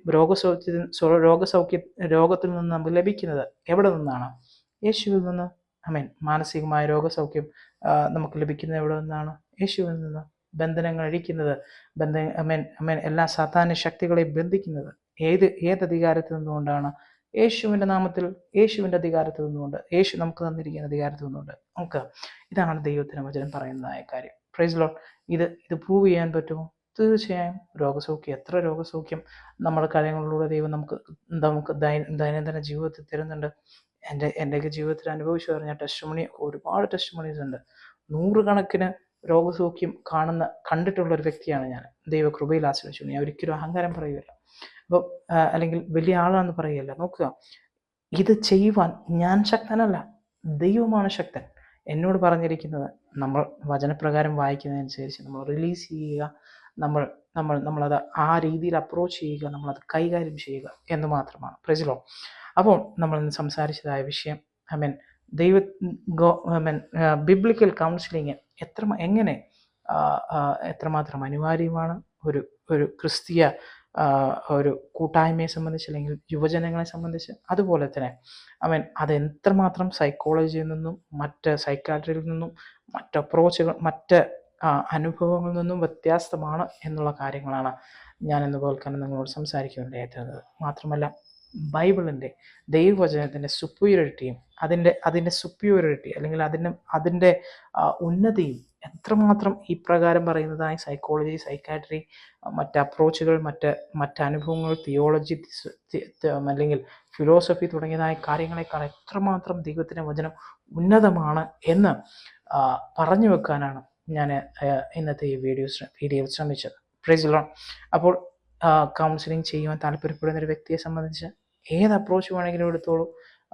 രോഗത്തിൽ നിന്ന് നമുക്ക് ലഭിക്കുന്നത് എവിടെ നിന്നാണ്? യേശുവിൽ നിന്ന്. മാനസികമായ രോഗസൗഖ്യം നമുക്ക് ലഭിക്കുന്നത് എവിടെ നിന്നാണ്? യേശുവിൽ നിന്ന്. ബന്ധനങ്ങൾ അഴിക്കുന്നത്, എല്ലാ സാത്താന്യ ശക്തികളെയും ബന്ധിക്കുന്നത് ഏത് അധികാരത്തിൽ നിന്നുകൊണ്ടാണ്? യേശുവിൻ്റെ നാമത്തിൽ, യേശുവിൻ്റെ അധികാരത്തിൽ നിന്നുകൊണ്ട്, യേശു നമുക്ക് തന്നിരിക്കുന്ന അധികാരത്തിൽ നിന്നുകൊണ്ട്. ഇതാണ് ദൈവത്തിന് വചനം പറയുന്നതായ കാര്യം. Price the Lord. ഇത് പ്രൂവ് ചെയ്യാൻ പറ്റുമോ? തീർച്ചയായും. എത്ര രോഗസൗഖ്യം നമ്മുടെ കാര്യങ്ങളിലൂടെ ദൈവം നമുക്ക് ദൈനംദിന ജീവിതത്തിൽ തരുന്നുണ്ട്. എൻ്റെയൊക്കെ ജീവിതത്തിൽ അനുഭവിച്ചു പറഞ്ഞ ഒരുപാട് ടെസ്റ്റ് മണീസ് ഉണ്ട്. 100 കണക്കിന് രോഗസൗഖ്യം കണ്ടിട്ടുള്ളൊരു വ്യക്തിയാണ് ഞാൻ. ദൈവകൃപയിൽ ആശ്രയിച്ചു. ഞാൻ ഒരിക്കലും അഹങ്കാരം പറയുകയില്ല, അപ്പം അല്ലെങ്കിൽ വലിയ ആളാണെന്ന് പറയുകയല്ല. നോക്കുക, ഇത് ചെയ്യുവാൻ ഞാൻ ശക്തനല്ല, ദൈവമാണ് ശക്തൻ. എന്നോട് പറഞ്ഞിരിക്കുന്നത് നമ്മൾ വചനപ്രകാരം വായിക്കുന്നതനുസരിച്ച് നമ്മൾ റിലീസ് ചെയ്യുക, നമ്മളത് ആ രീതിയിൽ അപ്രോച്ച് ചെയ്യുക, നമ്മളത് കൈകാര്യം ചെയ്യുക എന്ന് മാത്രമാണ്. Price the Lord. അപ്പോൾ നമ്മൾ ഇന്ന് സംസാരിച്ചതായ വിഷയം ബിബ്ലിക്കൽ കൗൺസിലിങ് എത്രമാത്രം അനിവാര്യമാണ് ഒരു ക്രിസ്തീയ ഒരു കൂട്ടായ്മയെ സംബന്ധിച്ച്, അല്ലെങ്കിൽ യുവജനങ്ങളെ സംബന്ധിച്ച്. അതുപോലെ തന്നെ അത് എത്രമാത്രം സൈക്കോളജിയിൽ നിന്നും മറ്റ് സൈക്കാട്രിയിൽ നിന്നും മറ്റ് അപ്രോച്ചുകൾ, മറ്റ് അനുഭവങ്ങളിൽ നിന്നും വ്യത്യസ്തമാണ് എന്നുള്ള കാര്യങ്ങളാണ് ഞാൻ ഇന്ന് പോൽക്കാലം നിങ്ങളോട് സംസാരിക്കുകയുണ്ടായിരുന്നത്. മാത്രമല്ല, ബൈബിളിൻ്റെ ദൈവവചനത്തിൻ്റെ സുപ്പീരിയോറിറ്റിയും അതിൻ്റെ സുപ്പീരിയോറിറ്റി, അല്ലെങ്കിൽ അതിൻ്റെ ഉന്നതിയും എത്രമാത്രം ഇപ്രകാരം പറയുന്നതായി സൈക്കോളജി, സൈക്കാട്രി, മറ്റ് അപ്രോച്ചുകൾ, മറ്റ് അനുഭവങ്ങൾ, തിയോളജി, അല്ലെങ്കിൽ ഫിലോസഫി തുടങ്ങിയതായ കാര്യങ്ങളെക്കാൾ എത്രമാത്രം ദൈവത്തിൻ്റെ വചനം ഉന്നതമാണ് എന്ന് പറഞ്ഞു വെക്കാനാണ് ഞാൻ ഇന്നത്തെ ഈ വീഡിയോ ശ്രമിച്ചത്. Price the Lord. അപ്പോൾ കൗൺസിലിംഗ് ചെയ്യുവാൻ താല്പര്യപ്പെടുന്ന ഒരു വ്യക്തിയെ സംബന്ധിച്ച് ഏത് അപ്രോച്ച് വേണമെങ്കിലും എടുത്തോളൂ.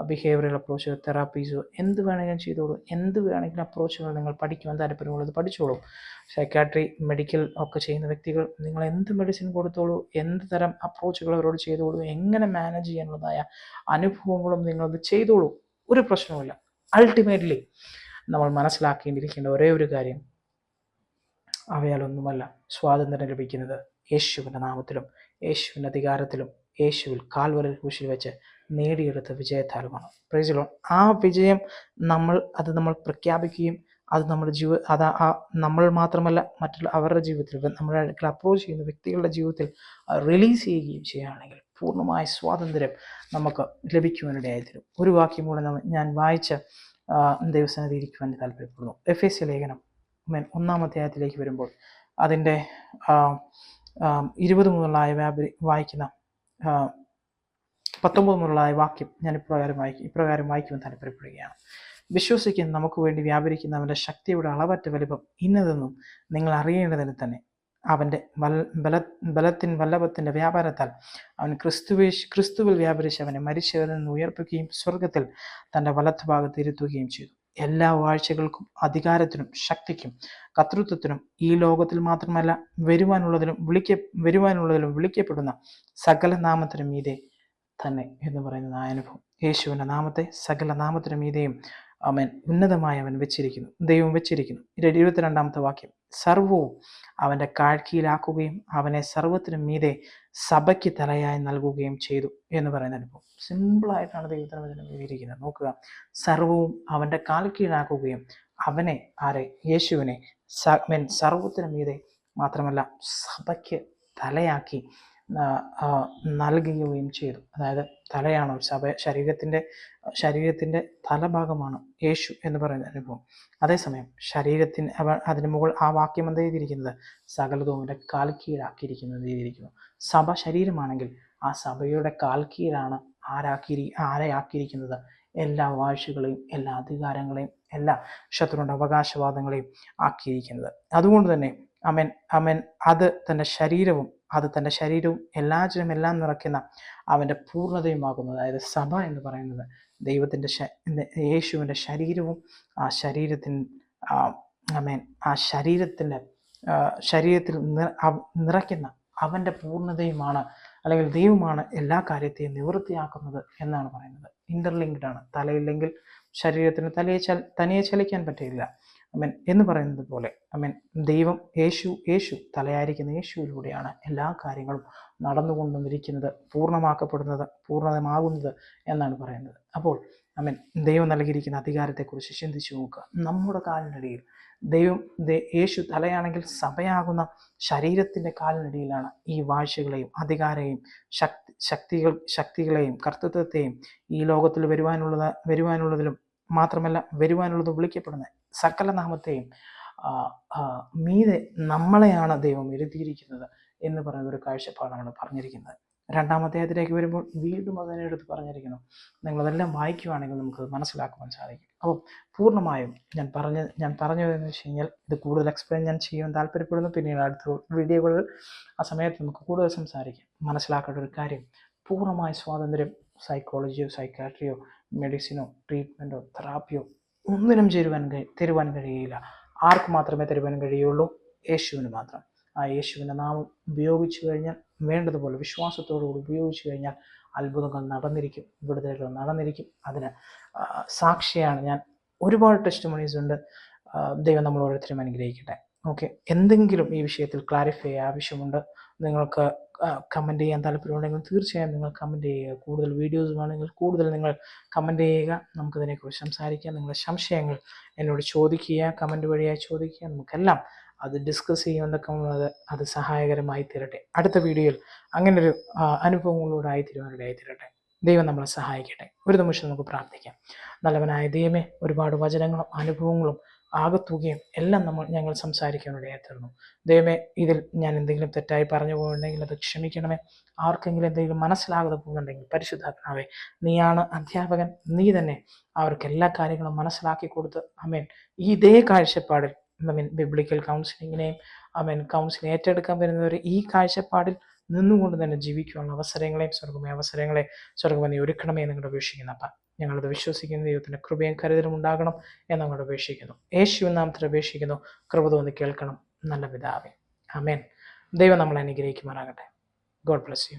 ബിഹേവിയറൽ അപ്രോച്ച്, തെറാപ്പീസോ എന്ത് വേണമെങ്കിലും ചെയ്തോളൂ. എന്ത് വേണമെങ്കിലും അപ്രോച്ചുകൾ നിങ്ങൾ പഠിക്കുവാൻ താല്പര്യമുള്ളത് പഠിച്ചോളൂ. സൈക്കാട്രി, മെഡിക്കൽ ഒക്കെ ചെയ്യുന്ന വ്യക്തികൾ നിങ്ങൾ എന്ത് മെഡിസിൻ കൊടുത്തോളൂ, എന്ത് തരം അപ്രോച്ചുകൾ അവരോട് ചെയ്തോളൂ, എങ്ങനെ മാനേജ് ചെയ്യാനുള്ളതായ അനുഭവങ്ങളും നിങ്ങളത് ചെയ്തോളൂ, ഒരു പ്രശ്നവുമില്ല. അൾട്ടിമേറ്റ്ലി നമ്മൾ മനസ്സിലാക്കേണ്ടിയിരിക്കേണ്ട ഒരേ ഒരു കാര്യം, അവയാലൊന്നുമല്ല സ്വാതന്ത്ര്യം ലഭിക്കുന്നത് യേശുവിൻ്റെ നാമത്തിലും യേശുവിൻ്റെ അധികാരത്തിലും യേശുവിൽ കാൽവരി ക്രൂശിൽ വെച്ച് നേടിയെടുത്ത വിജയത്താലുമാണ്. Price the Lord. ആ വിജയം നമ്മൾ പ്രഖ്യാപിക്കുകയും അത് നമ്മുടെ നമ്മൾ മാത്രമല്ല മറ്റുള്ള അവരുടെ ജീവിതത്തിൽ, നമ്മുടെ അടുക്കൽ അപ്രോച്ച് ചെയ്യുന്ന വ്യക്തികളുടെ ജീവിതത്തിൽ റിലീസ് ചെയ്യുകയും ചെയ്യുകയാണെങ്കിൽ പൂർണ്ണമായ സ്വാതന്ത്ര്യം നമുക്ക് ലഭിക്കുവാനിടയായിത്തീരും. ഒരു വാക്യം കൂടെ ഞാൻ വായിച്ച ദൈവസന്നിധിയിൽ ഇരിക്കുവാൻ താല്പര്യപ്പെടുന്നു. എഫേസ്യ ലേഖനം 1-ാം അധ്യായത്തിലേക്ക് വരുമ്പോൾ അതിൻ്റെ 20 മുതലായ വായിക്കുന്ന 19 മുതലായ വാക്യം ഞാൻ ഇപ്രകാരം വായിക്കുവാൻ താല്പര്യപ്പെടുകയാണ്. വിശ്വസിക്കുന്ന നമുക്ക് വേണ്ടി വ്യാപരിക്കുന്നവൻ്റെ ശക്തിയുടെ അളവറ്റ വലിപ്പം ഇന്നതെന്നും നിങ്ങൾ അറിയേണ്ടതിന് തന്നെ അവൻ്റെ വല്ലഭത്തിൻ്റെ വ്യാപാരത്താൽ അവൻ ക്രിസ്തുവിൽ വ്യാപരിച്ച് അവനെ മരിച്ചവരിൽ നിന്ന് ഉയർപ്പിക്കുകയും സ്വർഗത്തിൽ തൻ്റെ വലത്ത് ഭാഗത്ത് ഇരുത്തുകയും ചെയ്തു. എല്ലാ വാഴ്ചകൾക്കും അധികാരത്തിനും ശക്തിക്കും കർത്തൃത്വത്തിനും ഈ ലോകത്തിൽ മാത്രമല്ല വരുവാനുള്ളതിലും വിളിക്കപ്പെടുന്ന സകല നാമത്തിനും മീതെ തന്നെ എന്ന് പറയുന്ന ആ അനുഭവം. യേശുവിൻ്റെ നാമത്തെ സകല നാമത്തിനും മീതെയും അവൻ ഉന്നതമായി അവൻ വെച്ചിരിക്കുന്നു, ദൈവം വെച്ചിരിക്കുന്നു. 22-ാമത്തെ വാക്യം, സർവവും അവൻ്റെ കാഴ്ചയിലാക്കുകയും അവനെ സർവത്തിനും മീതെ സഭയ്ക്ക് തലയായി നൽകുകയും ചെയ്തു എന്ന് പറയുന്ന അനുഭവം. സിമ്പിളായിട്ടാണ് ദൈവത്തിന് വചനം എഴുതിയിരിക്കുന്നത്. നോക്കുക, സർവവും അവൻ്റെ കാൽക്കീഴാക്കുകയും അവനെ യേശുവിനെ സർവത്തിനും മീതെ മാത്രമല്ല സഭയ്ക്ക് തലയാക്കി നൽകുകയും ചെയ്തു. അതായത് തലയാണോ ശരീരത്തിൻ്റെ തലഭാഗമാണ് യേശു എന്ന് പറയുന്ന അനുഭവം. അതേസമയം അതിന് മുകൾ ആ വാക്യം എന്ത് ചെയ്തിരിക്കുന്നത്, സകലതും അവൻ്റെ കാൽ കീഴാക്കിയിരിക്കുന്നത് ചെയ്തിരിക്കുന്നു. സഭ ശരീരമാണെങ്കിൽ ആ സഭയുടെ കാൽ കീഴാണ് ആരെ ആക്കിയിരിക്കുന്നത്, എല്ലാ വാഴ്ചകളെയും എല്ലാ അധികാരങ്ങളെയും എല്ലാ ശത്രുവിൻ്റെ അവകാശവാദങ്ങളെയും ആക്കിയിരിക്കുന്നത്. അതുകൊണ്ട് തന്നെ അവൻ അത് തൻ്റെ ശരീരവും എല്ലാറ്റിനും എല്ലാം നിറയ്ക്കുന്ന അവൻ്റെ പൂർണ്ണതയുമാകുന്നു. അതായത് സഭ എന്ന് പറയുന്നത് യേശുവിൻ്റെ ശരീരവും ആ ശരീരത്തിൽ നിറയ്ക്കുന്ന അവൻ്റെ പൂർണ്ണതയുമാണ്, അല്ലെങ്കിൽ ദൈവമാണ് എല്ലാ കാര്യത്തെയും നിവൃത്തിയാക്കുന്നത് എന്നാണ് പറയുന്നത്. ഇന്റർലിങ്ക്ഡ് ആണ്. തലയില്ലെങ്കിൽ ശരീരത്തിന് തനിയെ ചലിക്കാൻ പറ്റില്ല. എന്ന് പറയുന്നത് പോലെ ദൈവം യേശു തലയായിരിക്കുന്ന യേശുവിലൂടെയാണ് എല്ലാ കാര്യങ്ങളും നടന്നുകൊണ്ടിരിക്കുന്നത്, പൂർണ്ണമാകുന്നത് എന്നാണ് പറയുന്നത്. അപ്പോൾ ദൈവം നൽകിയിരിക്കുന്ന അധികാരത്തെക്കുറിച്ച് ചിന്തിച്ചു നോക്കുക. നമ്മുടെ കാലിനടിയിൽ യേശു തലയാണെങ്കിൽ സഭയാകുന്ന ശരീരത്തിൻ്റെ കാലിനടിയിലാണ് ഈ വാഴ്ചകളെയും അധികാരയും ശക്തികളെയും കർത്തൃത്വത്തെയും ഈ ലോകത്തിൽ വരുവാനുള്ളതിലും മാത്രമല്ല വരുവാനുള്ളതും വിളിക്കപ്പെടുന്ന സകല നാമത്തെയും മീതെ നമ്മളെയാണ് ദൈവം ഇരുത്തിയിരിക്കുന്നത് എന്ന് പറയുന്ന ഒരു കാഴ്ചപ്പാടാണ് പറഞ്ഞിരിക്കുന്നത്. 2-ാം അധ്യായത്തിലേക്ക് വരുമ്പോൾ വീണ്ടും അതിനെടുത്ത് പറഞ്ഞിരിക്കുന്നു. നിങ്ങളതെല്ലാം വായിക്കുവാണെങ്കിൽ നമുക്കത് മനസ്സിലാക്കുവാൻ സാധിക്കും. അപ്പോൾ പൂർണ്ണമായും ഞാൻ പറഞ്ഞതെന്ന് വെച്ച് കഴിഞ്ഞാൽ ഇത് കൂടുതൽ എക്സ്പ്ലെയിൻ ഞാൻ ചെയ്യാൻ താല്പര്യപ്പെടുന്നു. പിന്നീട് അടുത്ത വീഡിയോകളിൽ ആ സമയത്ത് നമുക്ക് കൂടുതൽ സംസാരിക്കാം. മനസ്സിലാക്കേണ്ട ഒരു കാര്യം, പൂർണ്ണമായ സ്വാതന്ത്ര്യം സൈക്കോളജിയോ സൈക്കാട്രിയോ മെഡിസിനോ ട്രീറ്റ്മെൻറ്റോ തെറാപ്പിയോ ഒന്നിനും തരുവാൻ കഴിയില്ല. ആർക്ക് മാത്രമേ തരുവാൻ കഴിയുള്ളൂ? യേശുവിന് മാത്രം. ആ യേശുവിൻ്റെ നാമം ഉപയോഗിച്ചു കഴിഞ്ഞാൽ, വേണ്ടതുപോലെ വിശ്വാസത്തോടുകൂടി ഉപയോഗിച്ചു കഴിഞ്ഞാൽ അത്ഭുതങ്ങൾ നടന്നിരിക്കും, വിടുതലുകൾ നടന്നിരിക്കും. അതിന് സാക്ഷിയാണ് ഞാൻ. ഒരുപാട് ടെസ്റ്റിമണീസ് ഉണ്ട്. ദൈവം നമ്മൾ ഓരോരുത്തരും അനുഗ്രഹിക്കട്ടെ. ഓക്കെ, എന്തെങ്കിലും ഈ വിഷയത്തിൽ ക്ലാരിഫൈ ആവശ്യമുണ്ട്, നിങ്ങൾക്ക് കമൻറ്റ് ചെയ്യാൻ താല്പര്യമുണ്ടെങ്കിൽ തീർച്ചയായും നിങ്ങൾ കമൻറ്റ് ചെയ്യുക. കൂടുതൽ വീഡിയോസ് വേണമെങ്കിൽ കൂടുതൽ നിങ്ങൾ കമൻറ്റ് ചെയ്യുക. നമുക്കതിനെക്കുറിച്ച് സംസാരിക്കാം. നിങ്ങളുടെ സംശയങ്ങൾ എന്നോട് ചോദിക്കുക, കമൻറ്റ് വഴിയായി ചോദിക്കുക. നമുക്കെല്ലാം അത് ഡിസ്കസ് ചെയ്യുന്നതൊക്കെ അത് സഹായകരമായി തീരട്ടെ. അടുത്ത വീഡിയോയിൽ അങ്ങനൊരു അനുഭവങ്ങളിലൂടെ ആയിത്തീരുവാനിടയായിത്തീരട്ടെ. ദൈവം നമ്മളെ സഹായിക്കട്ടെ. ഒരു നിമിഷം നമുക്ക് പ്രാർത്ഥിക്കാം. നല്ലവനായ ദൈവമേ, ഒരുപാട് വചനങ്ങളും അനുഭവങ്ങളും ആകത്തുകയും എല്ലാം ഞങ്ങൾ സംസാരിക്കാനിടയായി തീർന്നു. ദൈവമേ, ഇതിൽ ഞാൻ എന്തെങ്കിലും തെറ്റായി പറഞ്ഞു പോകുന്നുണ്ടെങ്കിൽ അത് ക്ഷമിക്കണമേ. ആർക്കെങ്കിലും എന്തെങ്കിലും മനസ്സിലാകാതെ പോകുന്നുണ്ടെങ്കിൽ പരിശുദ്ധാത്മാവേ, നീയാണ് അധ്യാപകൻ, നീ തന്നെ അവർക്ക് എല്ലാ കാര്യങ്ങളും മനസ്സിലാക്കി കൊടുത്ത് ആമേൻ ഇതേ കാഴ്ചപ്പാടിൽ ബിബ്ലിക്കൽ കൗൺസിലിങ്ങിനെയും കൗൺസിലിംഗ് ഏറ്റെടുക്കാൻ വരുന്നവർ ഈ കാഴ്ചപ്പാടിൽ നിന്നുകൊണ്ട് തന്നെ ജീവിക്കാനുള്ള അവസരങ്ങളെ സ്വർഗമേ നീ ഒരുക്കണമേ എന്നങ്ങോട്ട് അപേക്ഷിക്കുന്നു. അപ്പം ഞങ്ങളത് വിശ്വസിക്കുന്ന ദൈവത്തിൻ്റെ കൃപയും കരുതലും ഉണ്ടാകണം എന്നങ്ങോട്ട് അപേക്ഷിക്കുന്നു. യേശുവിൻ നാമത്തിൽ അപേക്ഷിക്കുന്നു. കൃപ തോന്നി കേൾക്കണം നല്ല പിതാവേ. ആമേൻ. ദൈവം നമ്മളെ അനുഗ്രഹിക്കുമാറാകട്ടെ. God bless you.